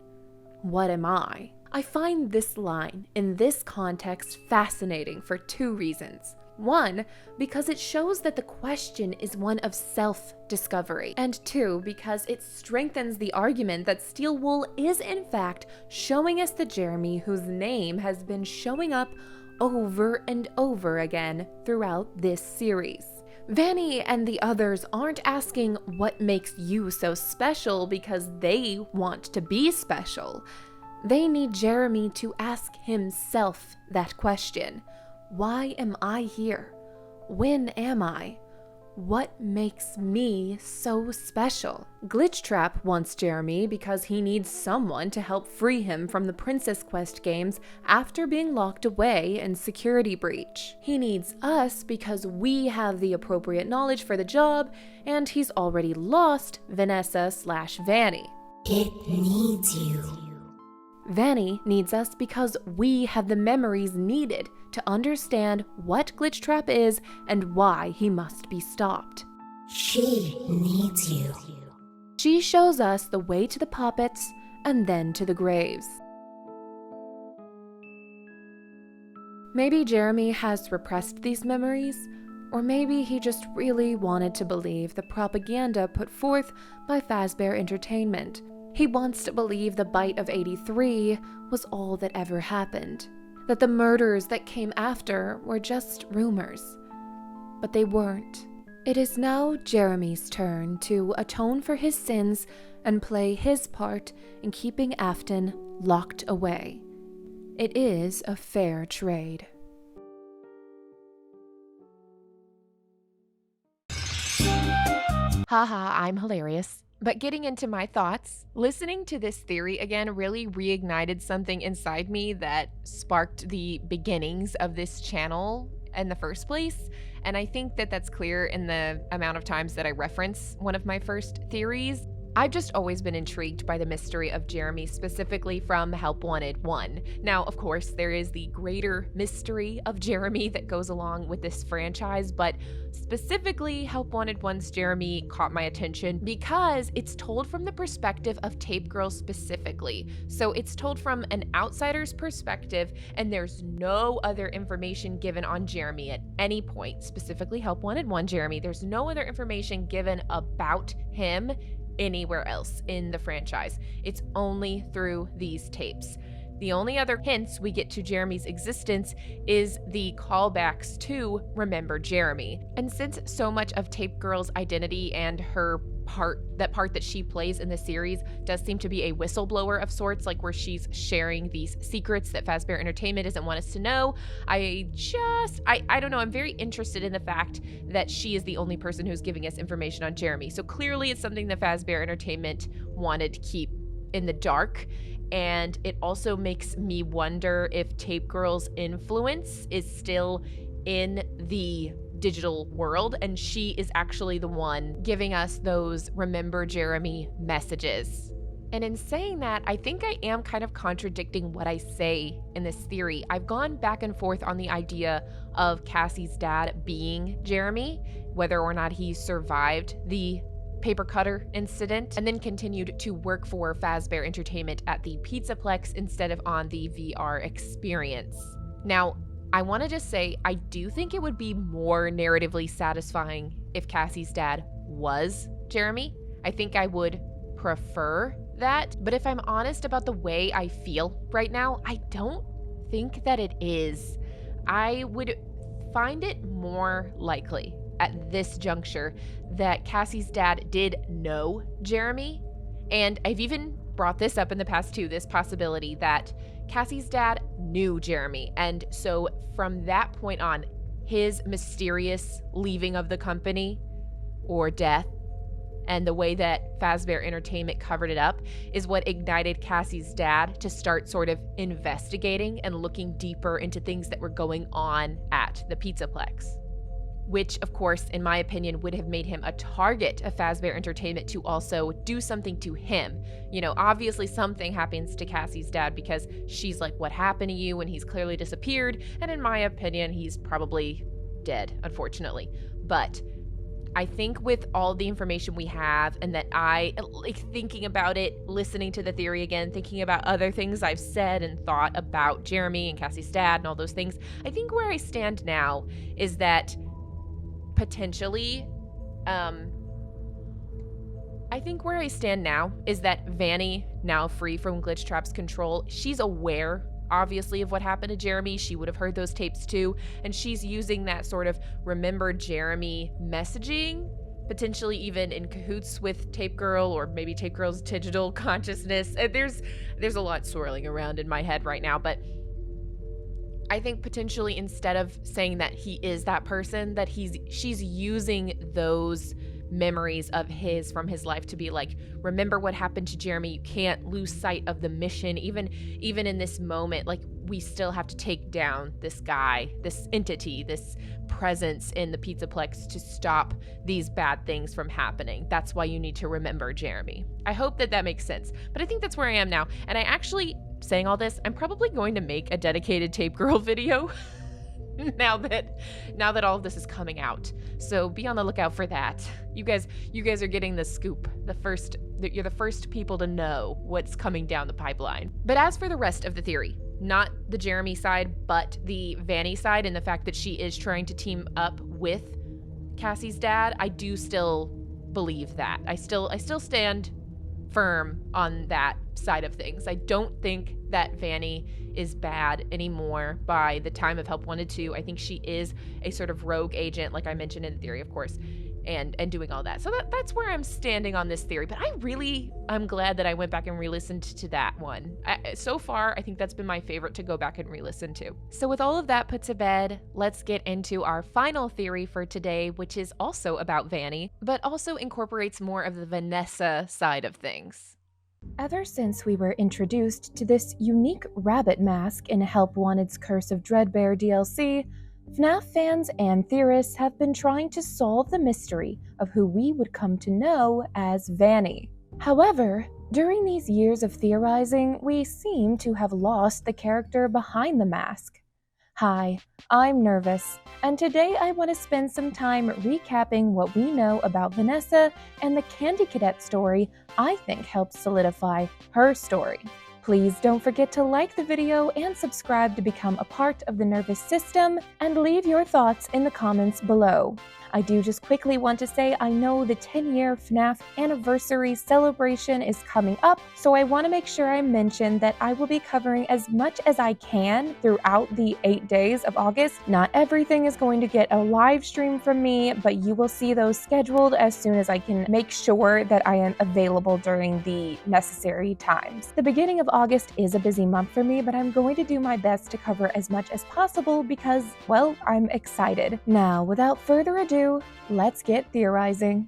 What am I? I find this line in this context fascinating for two reasons. One, because it shows that the question is one of self-discovery. And two, because it strengthens the argument that Steelwool is in fact showing us the Jeremy whose name has been showing up over and over again throughout this series. Vanny and the others aren't asking what makes you so special because they want to be special. They need Jeremy to ask himself that question. Why am I here? When am I? What makes me so special? Glitchtrap wants Jeremy because he needs someone to help free him from the Princess Quest games after being locked away in Security Breach. He needs us because we have the appropriate knowledge for the job, and he's already lost Vanessa/Vanny. It needs you. Vanny needs us because we have the memories needed to understand what Glitchtrap is and why he must be stopped. She needs you. She shows us the way to the poppets and then to the graves. Maybe Jeremy has repressed these memories, or maybe he just really wanted to believe the propaganda put forth by Fazbear Entertainment. He wants to believe the bite of 83 was all that ever happened, that the murders that came after were just rumors. But they weren't. It is now Jeremy's turn to atone for his sins and play his part in keeping Afton locked away. It is a fair trade. Haha, I'm hilarious. But getting into my thoughts, listening to this theory again really reignited something inside me that sparked the beginnings of this channel in the first place. And I think that that's clear in the amount of times that I reference one of my first theories. I've just always been intrigued by the mystery of Jeremy, specifically from Help Wanted 1. Now, of course, there is the greater mystery of Jeremy that goes along with this franchise, but specifically Help Wanted 1's Jeremy caught my attention because it's told from the perspective of Tape Girl specifically. So it's told from an outsider's perspective, and there's no other information given on Jeremy at any point. Specifically Help Wanted 1 Jeremy, there's no other information given about him anywhere else in the franchise. It's only through these tapes. The only other hints we get to Jeremy's existence is the callbacks to Remember Jeremy. And since so much of Tape Girl's identity and her part that she plays in the series does seem to be a whistleblower of sorts, like where she's sharing these secrets that Fazbear Entertainment doesn't want us to know, I don't know, I'm very interested in the fact that she is the only person who's giving us information on Jeremy. So clearly it's something that Fazbear Entertainment wanted to keep in the dark. And it also makes me wonder if Tape Girl's influence is still in the digital world, and she is actually the one giving us those Remember Jeremy messages. And in saying that, I think I am kind of contradicting what I say in this theory. I've gone back and forth on the idea of Cassie's dad being Jeremy, whether or not he survived the paper cutter incident and then continued to work for Fazbear Entertainment at the Pizzaplex instead of on the VR experience. Now, I want to just say, I do think it would be more narratively satisfying if Cassie's dad was Jeremy. I think I would prefer that. But if I'm honest about the way I feel right now, I don't think that it is. I would find it more likely at this juncture that Cassie's dad did know Jeremy. And I've even brought this up in the past too, this possibility that Cassie's dad knew Jeremy. And so from that point on, his mysterious leaving of the company or death and the way that Fazbear Entertainment covered it up is what ignited Cassie's dad to start sort of investigating and looking deeper into things that were going on at the Pizzaplex. Which, of course, in my opinion, would have made him a target of Fazbear Entertainment to also do something to him. You know, obviously something happens to Cassie's dad because she's like, what happened to you? And he's clearly disappeared. And in my opinion, he's probably dead, unfortunately. But I think with all the information we have and that I, like thinking about it, listening to the theory again, thinking about other things I've said and thought about Jeremy and Cassie's dad and all those things, I think where I stand now is that potentially, Vanny, now free from Glitchtrap's control, she's aware, obviously, of what happened to Jeremy. She would have heard those tapes too, and she's using that sort of Remember Jeremy messaging, potentially even in cahoots with Tape Girl or maybe Tape Girl's digital consciousness. There's a lot swirling around in my head right now, but I think potentially instead of saying that he is that person, that she's using those memories of his from his life to be like, remember what happened to Jeremy. You can't lose sight of the mission. Even in this moment, like we still have to take down this guy, this entity, this presence in the Pizzaplex to stop these bad things from happening. That's why you need to remember Jeremy. I hope that makes sense. But I think that's where I am now. And I actually, saying all this, I'm probably going to make a dedicated Tape Girl video now that all of this is coming out. So be on the lookout for that. You guys are getting the scoop. You're the first people to know what's coming down the pipeline. But as for the rest of the theory, not the Jeremy side, but the Vanny side and the fact that she is trying to team up with Cassie's dad, I do still believe that. I still stand firm on that side of things. I don't think that Vanny is bad anymore by the time of Help Wanted 2. I think she is a sort of rogue agent, like I mentioned in the theory, of course, and doing all that. So that's where I'm standing on this theory. But I'm glad that I went back and re-listened to that one. So far, I think that's been my favorite to go back and re-listen to. So with all of that put to bed, let's get into our final theory for today, which is also about Vanny, but also incorporates more of the Vanessa side of things. Ever since we were introduced to this unique rabbit mask in Help Wanted's Curse of Dreadbear DLC, FNAF fans and theorists have been trying to solve the mystery of who we would come to know as Vanny. However, during these years of theorizing, we seem to have lost the character behind the mask. Hi, I'm Nervous, and today I want to spend some time recapping what we know about Vanessa and the Candy Cadet story I think helps solidify her story. Please don't forget to like the video and subscribe to become a part of the Nervous system, and leave your thoughts in the comments below. I do just quickly want to say I know the 10-year FNAF anniversary celebration is coming up, so I want to make sure I mention that I will be covering as much as I can throughout the 8 days of August. Not everything is going to get a live stream from me, but you will see those scheduled as soon as I can make sure that I am available during the necessary times. The beginning of August is a busy month for me, but I'm going to do my best to cover as much as possible because, well, I'm excited. Now, without further ado, let's get theorizing.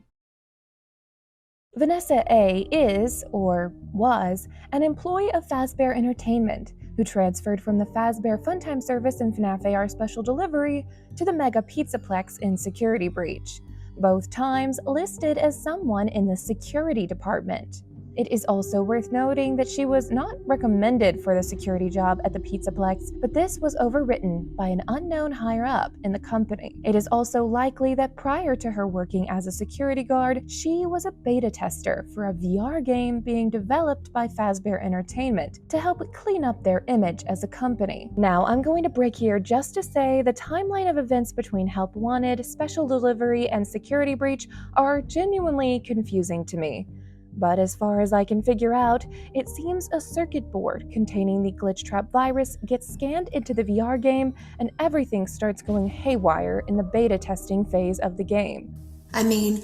Vanessa A is, or was, an employee of Fazbear Entertainment who transferred from the Fazbear Funtime service in FNAF AR Special Delivery to the Mega Pizzaplex in Security Breach, both times listed as someone in the security department. It is also worth noting that she was not recommended for the security job at the Pizzaplex, but this was overwritten by an unknown higher-up in the company. It is also likely that prior to her working as a security guard, she was a beta tester for a VR game being developed by Fazbear Entertainment to help clean up their image as a company. Now, I'm going to break here just to say the timeline of events between Help Wanted, Special Delivery, and Security Breach are genuinely confusing to me. But as far as I can figure out, it seems a circuit board containing the glitch trap virus gets scanned into the VR game and everything starts going haywire in the beta testing phase of the game. I mean,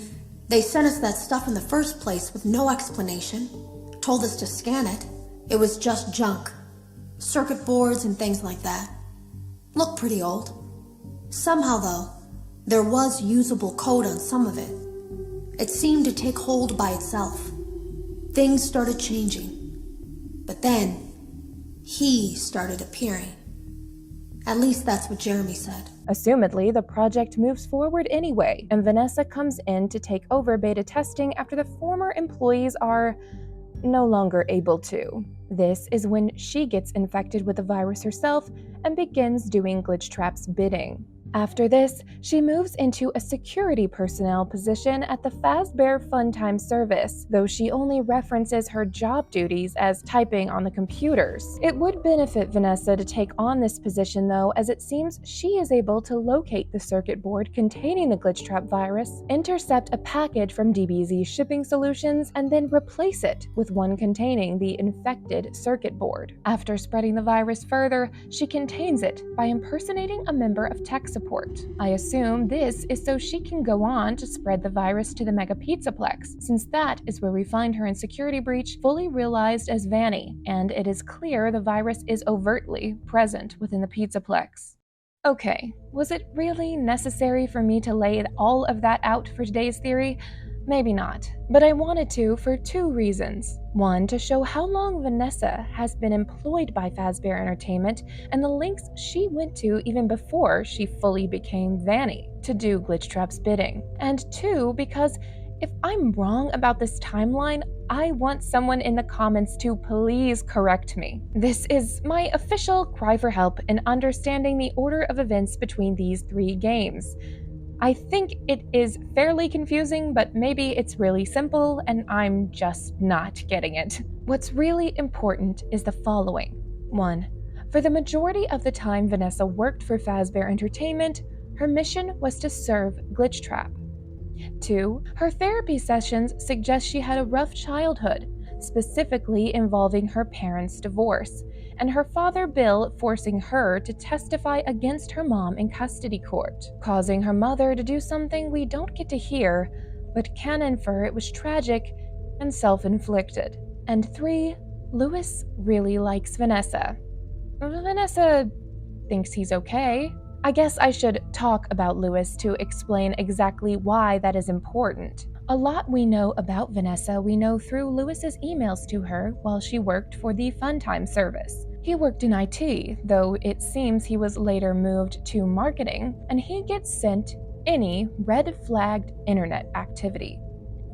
they sent us that stuff in the first place with no explanation, told us to scan it. It was just junk. Circuit boards and things like that. Looked pretty old. Somehow though, there was usable code on some of it. It seemed to take hold by itself. Things started changing. But then, he started appearing. At least that's what Jeremy said. Assumedly, the project moves forward anyway, and Vanessa comes in to take over beta testing after the former employees are no longer able to. This is when she gets infected with the virus herself and begins doing Glitch Trap's bidding. After this, she moves into a security personnel position at the Fazbear Funtime service, though she only references her job duties as typing on the computers. It would benefit Vanessa to take on this position though, as it seems she is able to locate the circuit board containing the glitch trap virus, intercept a package from DBZ Shipping Solutions, and then replace it with one containing the infected circuit board. After spreading the virus further, she contains it by impersonating a member of tech support. I assume this is so she can go on to spread the virus to the Mega Pizzaplex, since that is where we find her in Security Breach fully realized as Vanny, and it is clear the virus is overtly present within the Pizzaplex. Okay, was it really necessary for me to lay all of that out for today's theory? Maybe not, but I wanted to for two reasons. One, to show how long Vanessa has been employed by Fazbear Entertainment and the lengths she went to even before she fully became Vanny to do Glitch Trap's bidding. And two, because if I'm wrong about this timeline, I want someone in the comments to please correct me. This is my official cry for help in understanding the order of events between these three games. I think it is fairly confusing, but maybe it's really simple and I'm just not getting it. What's really important is the following. 1. For the majority of the time Vanessa worked for Fazbear Entertainment, her mission was to serve Glitch Trap. 2. Her therapy sessions suggest she had a rough childhood, specifically involving her parents' divorce, and her father Bill forcing her to testify against her mom in custody court, causing her mother to do something we don't get to hear, but can infer it was tragic and self-inflicted. And 3, Louis really likes Vanessa. Vanessa thinks he's okay. I guess I should talk about Louis to explain exactly why that is important. A lot we know about Vanessa we know through Louis's emails to her while she worked for the Funtime service. He worked in IT, though it seems he was later moved to marketing, and he gets sent any red-flagged internet activity.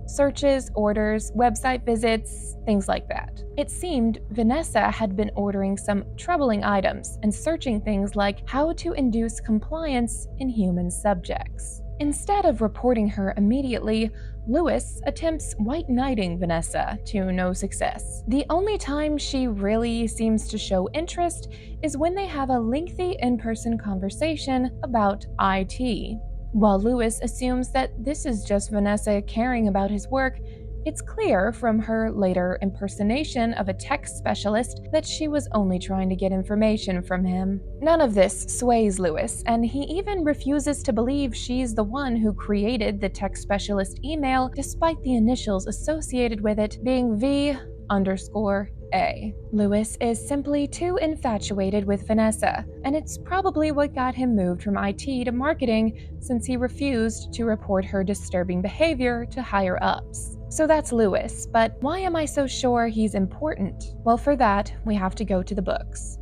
Searches, orders, website visits, things like that. It seemed Vanessa had been ordering some troubling items and searching things like how to induce compliance in human subjects. Instead of reporting her immediately, Louis attempts white knighting Vanessa to no success. The only time she really seems to show interest is when they have a lengthy in-person conversation about IT. While Louis assumes that this is just Vanessa caring about his work, it's clear from her later impersonation of a tech specialist that she was only trying to get information from him. None of this sways Louis, and he even refuses to believe she's the one who created the tech specialist email, despite the initials associated with it being V_A. Louis is simply too infatuated with Vanessa, and it's probably what got him moved from IT to marketing, since he refused to report her disturbing behavior to higher-ups. So that's Louis, but why am I so sure he's important? Well, for that, we have to go to the books.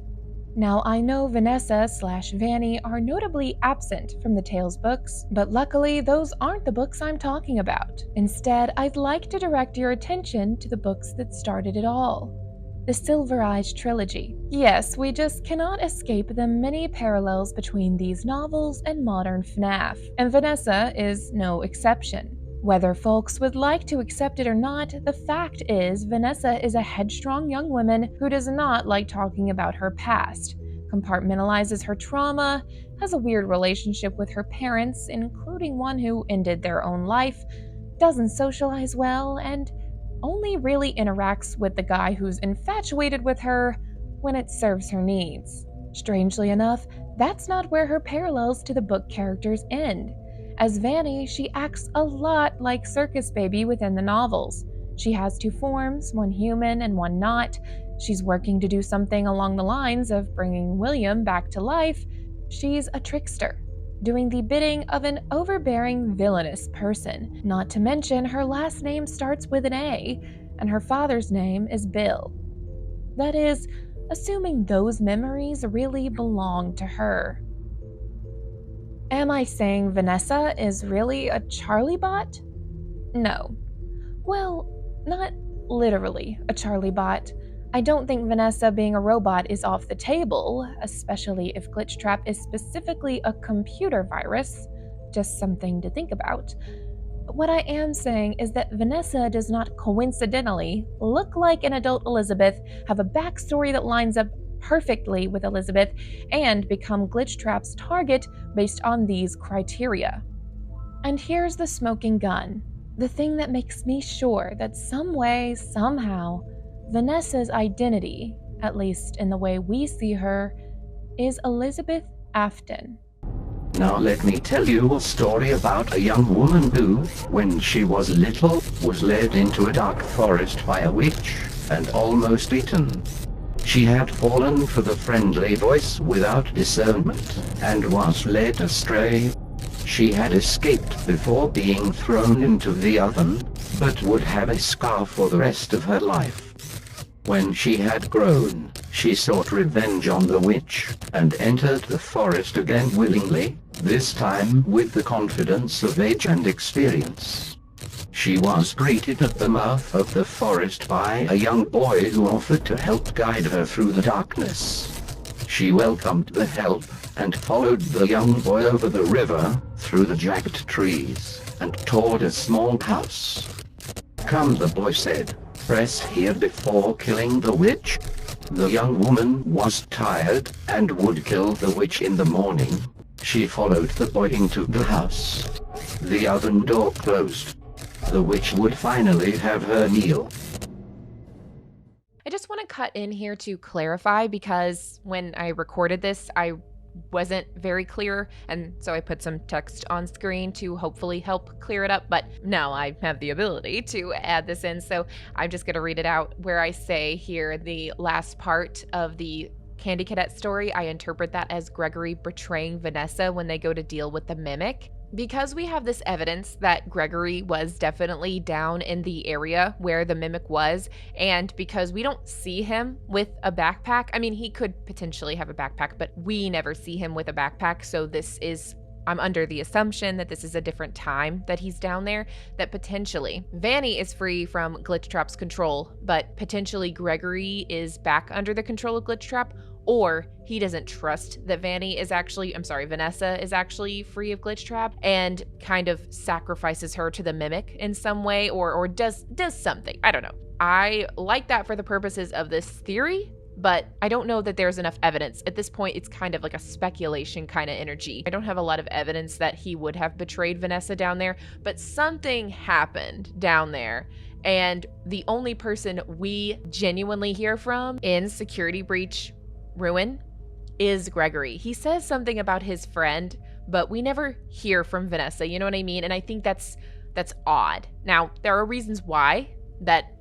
Now, I know Vanessa/Vanny are notably absent from the Tales books, but luckily those aren't the books I'm talking about. Instead, I'd like to direct your attention to the books that started it all. The Silver Eyes trilogy. Yes, we just cannot escape the many parallels between these novels and modern FNAF, and Vanessa is no exception. Whether folks would like to accept it or not, the fact is Vanessa is a headstrong young woman who does not like talking about her past, compartmentalizes her trauma, has a weird relationship with her parents, including one who ended their own life, doesn't socialize well, and only really interacts with the guy who's infatuated with her when it serves her needs. Strangely enough, that's not where her parallels to the book characters end. As Vanny, she acts a lot like Circus Baby within the novels. She has 2 forms, one human and one not. She's working to do something along the lines of bringing William back to life. She's a trickster, doing the bidding of an overbearing, villainous person. Not to mention, her last name starts with an A, and her father's name is Bill. That is, assuming those memories really belong to her. Am I saying Vanessa is really a Charlie bot? No. Well, not literally a Charlie bot. I don't think Vanessa being a robot is off the table, especially if BlueFlytrap is specifically a computer virus. Just something to think about. But what I am saying is that Vanessa does not coincidentally look like an adult Elizabeth, have a backstory that lines up perfectly with Elizabeth, and become BlueFlytrap's target based on these criteria. And here's the smoking gun. The thing that makes me sure that some way, somehow, Vanessa's identity, at least in the way we see her, is Elizabeth Afton. Now let me tell you a story about a young woman who, when she was little, was led into a dark forest by a witch and almost eaten. She had fallen for the friendly voice without discernment, and was led astray. She had escaped before being thrown into the oven, but would have a scar for the rest of her life. When she had grown, she sought revenge on the witch, and entered the forest again willingly, this time with the confidence of age and experience. She was greeted at the mouth of the forest by a young boy who offered to help guide her through the darkness. She welcomed the help, and followed the young boy over the river, through the jagged trees, and toward a small house. "Come," the boy said, "press here before killing the witch." The young woman was tired, and would kill the witch in the morning. She followed the boy into the house. The oven door closed. The witch would finally have her meal. cut in here to clarify because when I recorded this, I wasn't very clear, and so I put some text on screen to hopefully help clear it up, but now I have the ability to add this in, so I'm just going to read it out where I say here the last part of the Candy Cadet story. I interpret that as Gregory betraying Vanessa when they go to deal with the Mimic. Because we have this evidence that Gregory was definitely down in the area where the Mimic was, and because we don't see him with a backpack, I mean, he could potentially have a backpack, but we never see him with a backpack, so I'm under the assumption that this is a different time that he's down there, that potentially Vanny is free from Glitchtrap's control, but potentially Gregory is back under the control of Glitchtrap, or he doesn't trust that Vanessa is actually free of Glitchtrap and kind of sacrifices her to the Mimic in some way, or does something. I don't know. I like that for the purposes of this theory, but I don't know that there's enough evidence. At this point, it's kind of like a speculation kind of energy. I don't have a lot of evidence that he would have betrayed Vanessa down there, but something happened down there. And the only person we genuinely hear from in Security Breach Ruin is Gregory. He says something about his friend, but we never hear from Vanessa, you know what I mean? And I think that's odd. Now, there are reasons why that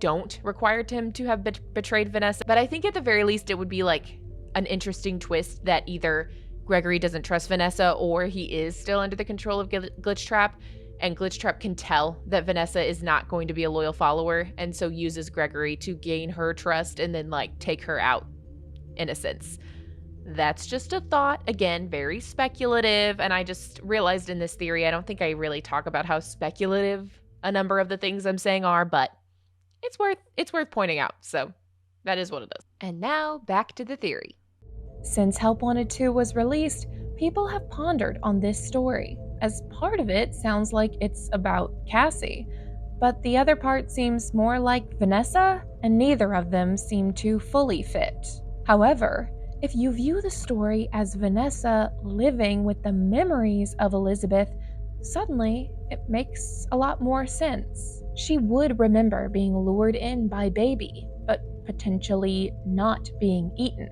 don't require him to have betrayed Vanessa, but I think at the very least it would be like an interesting twist that either Gregory doesn't trust Vanessa or he is still under the control of Glitchtrap, and Glitchtrap can tell that Vanessa is not going to be a loyal follower and so uses Gregory to gain her trust and then like take her out, in a sense. That's just a thought. Again, very speculative, and I just realized in this theory, I don't think I really talk about how speculative a number of the things I'm saying are, but it's worth pointing out, so that is what it is. And now, back to the theory. Since Help Wanted 2 was released, people have pondered on this story, as part of it sounds like it's about Cassie, but the other part seems more like Vanessa, and neither of them seem to fully fit. However, if you view the story as Vanessa living with the memories of Elizabeth, suddenly it makes a lot more sense. She would remember being lured in by Baby, but potentially not being eaten.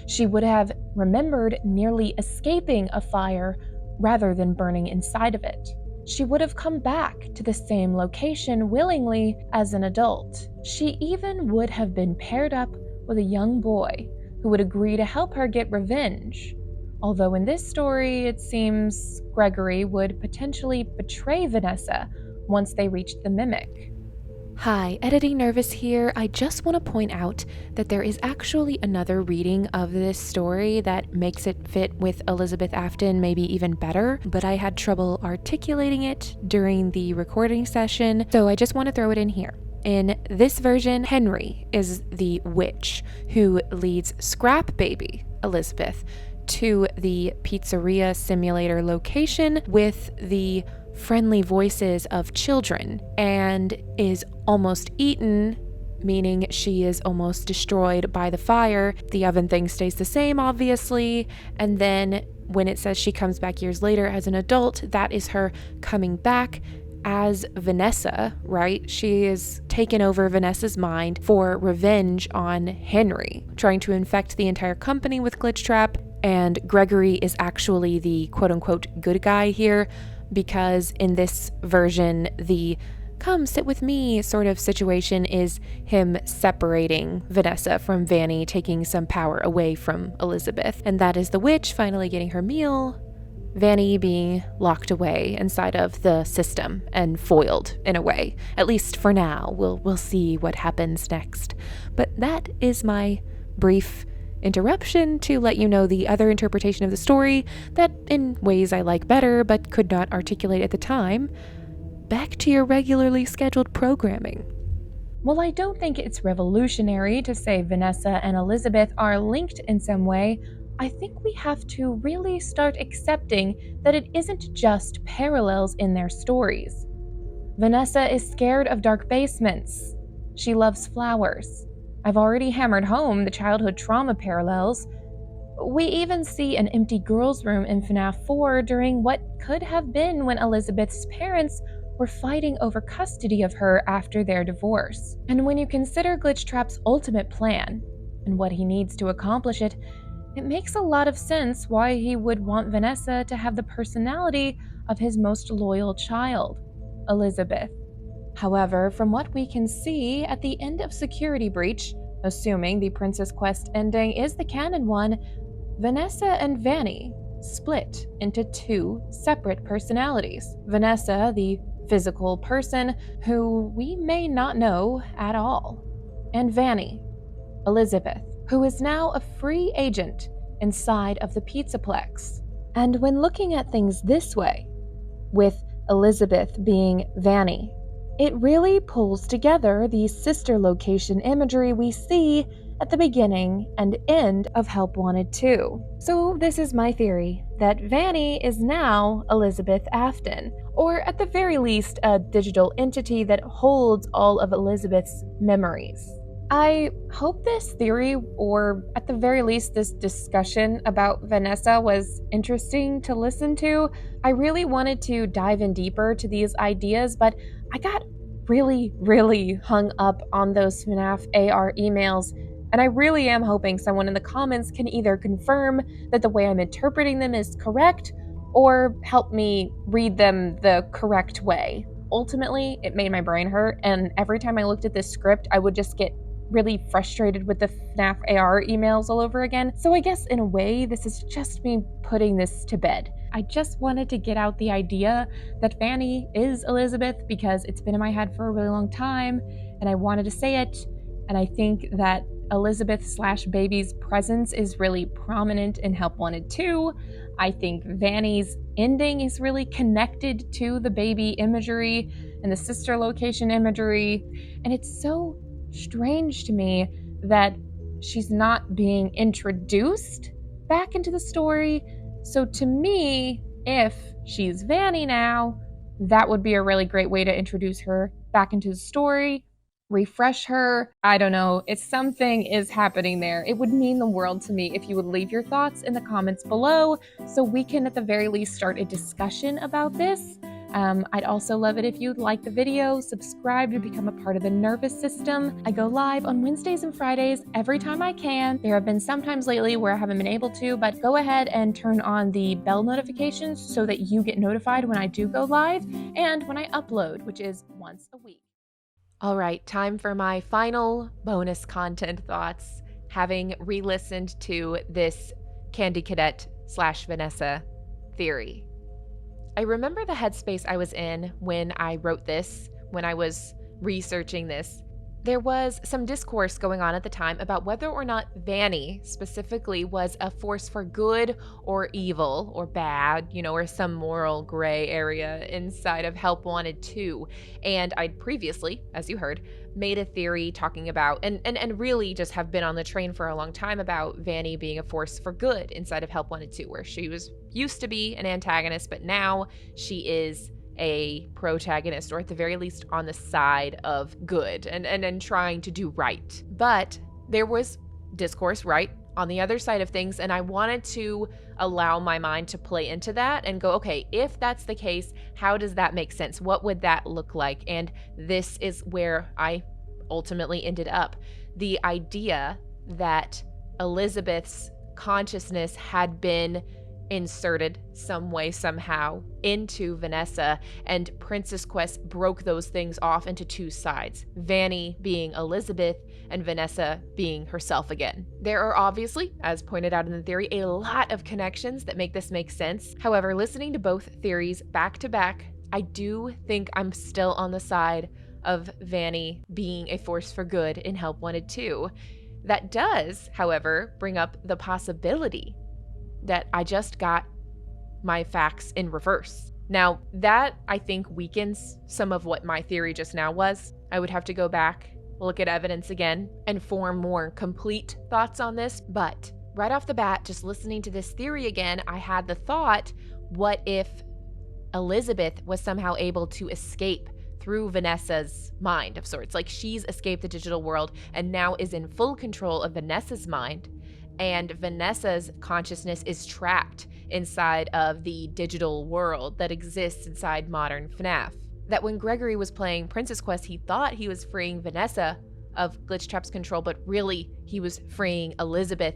She would have remembered nearly escaping a fire rather than burning inside of it. She would have come back to the same location willingly as an adult. She even would have been paired up with a young boy who would agree to help her get revenge. Although in this story, it seems Gregory would potentially betray Vanessa once they reached the Mimic. Hi, Editing Nervous here. I just want to point out that there is actually another reading of this story that makes it fit with Elizabeth Afton maybe even better, but I had trouble articulating it during the recording session, so I just want to throw it in here. In this version, Henry is the witch who leads Scrap Baby, Elizabeth, to the Pizzeria simulator location with the friendly voices of children and is almost eaten, meaning she is almost destroyed by the fire. The oven thing stays the same, obviously, and then when it says she comes back years later as an adult, that is her coming back as Vanessa, right? She is taken over Vanessa's mind for revenge on Henry, trying to infect the entire company with Glitchtrap, and Gregory is actually the quote-unquote good guy here, because in this version, the come sit with me sort of situation is him separating Vanessa from Vanny, taking some power away from Elizabeth. And that is the witch finally getting her meal, Vanny being locked away inside of the system and foiled in a way. At least for now. We'll see what happens next. But that is my brief interruption to let you know the other interpretation of the story that in ways I like better but could not articulate at the time. Back to your regularly scheduled programming. Well, I don't think it's revolutionary to say Vanessa and Elizabeth are linked in some way. I think we have to really start accepting that it isn't just parallels in their stories. Vanessa is scared of dark basements. She loves flowers. I've already hammered home the childhood trauma parallels. We even see an empty girls' room in FNAF 4 during what could have been when Elizabeth's parents were fighting over custody of her after their divorce. And when you consider Glitchtrap's ultimate plan and what he needs to accomplish it, it makes a lot of sense why he would want Vanessa to have the personality of his most loyal child, Elizabeth. However, from what we can see at the end of Security Breach, assuming the Princess Quest ending is the canon one, Vanessa and Vanny split into two separate personalities. Vanessa, the physical person who we may not know at all, and Vanny, Elizabeth, who is now a free agent inside of the Pizzaplex. And when looking at things this way, with Elizabeth being Vanny, it really pulls together the sister location imagery we see at the beginning and end of Help Wanted 2. So this is my theory, that Vanny is now Elizabeth Afton, or at the very least a digital entity that holds all of Elizabeth's memories. I hope this theory, or at the very least this discussion about Vanessa, was interesting to listen to. I really wanted to dive in deeper to these ideas, but I got really hung up on those FNAF AR emails, and I really am hoping someone in the comments can either confirm that the way I'm interpreting them is correct, or help me read them the correct way. Ultimately, it made my brain hurt, and every time I looked at this script, I would just get really frustrated with the FNAF AR emails all over again. So I guess in a way, this is just me putting this to bed. I just wanted to get out the idea that Vanny is Elizabeth because it's been in my head for a really long time, and I wanted to say it, and I think that Elizabeth/Baby's presence is really prominent in Help Wanted 2. I think Vanny's ending is really connected to the baby imagery and the sister location imagery, and it's so strange to me that she's not being introduced back into the story. So to me, if she's Vanny now, that would be a really great way to introduce her back into the story, refresh her. I don't know, if something is happening there. It would mean the world to me if you would leave your thoughts in the comments below so we can at the very least start a discussion about this. I'd also love it if you'd like the video, subscribe to become a part of the nervous system. I go live on Wednesdays and Fridays every time I can. There have been some times lately where I haven't been able to, but go ahead and turn on the bell notifications so that you get notified when I do go live and when I upload, which is once a week. All right, time for my final bonus content thoughts, having re-listened to this Candy Cadet/Vanessa theory. I remember the headspace I was in when I wrote this, when I was researching this. There was some discourse going on at the time about whether or not Vanny specifically was a force for good or evil or bad, or some moral gray area inside of Help Wanted 2. And I'd previously, as you heard, made a theory talking about, and really just have been on the train for a long time about Vanny being a force for good inside of Help Wanted 2, where she used to be an antagonist, but now she is a protagonist, or at the very least on the side of good and trying to do right. But there was discourse right on the other side of things, and I wanted to allow my mind to play into that and go, okay, if that's the case, how does that make sense? What would that look like? And this is where I ultimately ended up. The idea that Elizabeth's consciousness had been inserted some way, somehow, into Vanessa, and Princess Quest broke those things off into two sides, Vanny being Elizabeth and Vanessa being herself again. There are obviously, as pointed out in the theory, a lot of connections that make this make sense. However, listening to both theories back to back, I do think I'm still on the side of Vanny being a force for good in Help Wanted 2. That does, however, bring up the possibility that I just got my facts in reverse. Now, that I think weakens some of what my theory just now was. I would have to go back, look at evidence again, and form more complete thoughts on this. But right off the bat, just listening to this theory again, I had the thought, what if Elizabeth was somehow able to escape through Vanessa's mind of sorts? Like, she's escaped the digital world and now is in full control of Vanessa's mind, and Vanessa's consciousness is trapped inside of the digital world that exists inside modern FNAF. that when Gregory was playing Princess Quest, he thought he was freeing Vanessa of Glitchtrap's control, but really he was freeing Elizabeth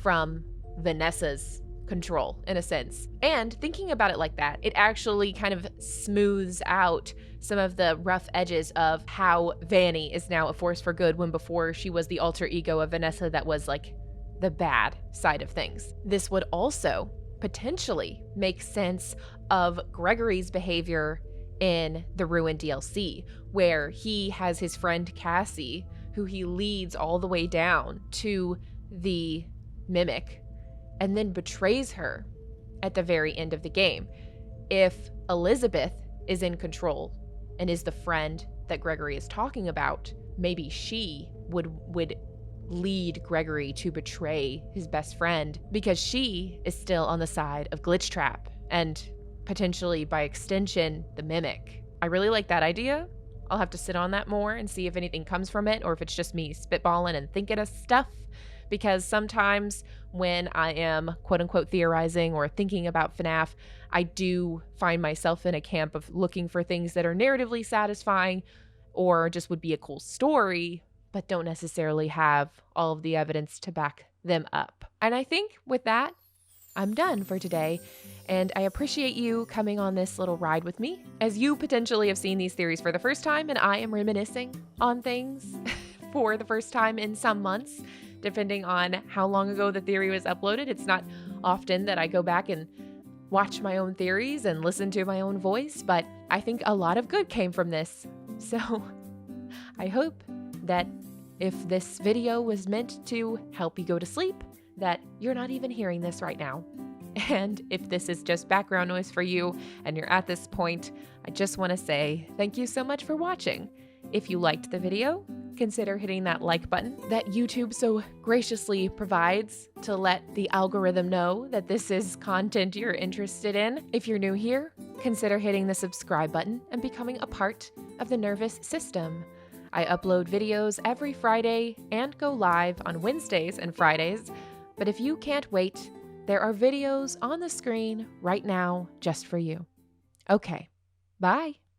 from Vanessa's control, in a sense. And thinking about it like that, it actually kind of smooths out some of the rough edges of how Vanny is now a force for good, when before she was the alter ego of Vanessa that was like the bad side of things. This would also potentially make sense of Gregory's behavior in the Ruin DLC, where he has his friend Cassie, who he leads all the way down to the Mimic, and then betrays her at the very end of the game. If Elizabeth is in control and is the friend that Gregory is talking about, maybe she would lead Gregory to betray his best friend, because she is still on the side of Glitchtrap and potentially by extension the Mimic. I really like that idea. I'll have to sit on that more and see if anything comes from it, or if it's just me spitballing and thinking of stuff, because sometimes when I am quote unquote theorizing or thinking about FNAF, I do find myself in a camp of looking for things that are narratively satisfying or just would be a cool story, but don't necessarily have all of the evidence to back them up. And I think with that, I'm done for today, and I appreciate you coming on this little ride with me, as you potentially have seen these theories for the first time, and I am reminiscing on things for the first time in some months, depending on how long ago the theory was uploaded. It's not often that I go back and watch my own theories and listen to my own voice, but I think a lot of good came from this. So I hope that if this video was meant to help you go to sleep, that you're not even hearing this right now. And if this is just background noise for you and you're at this point, I just want to say thank you so much for watching. If you liked the video, consider hitting that like button that YouTube so graciously provides to let the algorithm know that this is content you're interested in. If you're new here, consider hitting the subscribe button and becoming a part of the nervous system. I upload videos every Friday and go live on Wednesdays and Fridays. But if you can't wait, there are videos on the screen right now just for you. Okay, bye.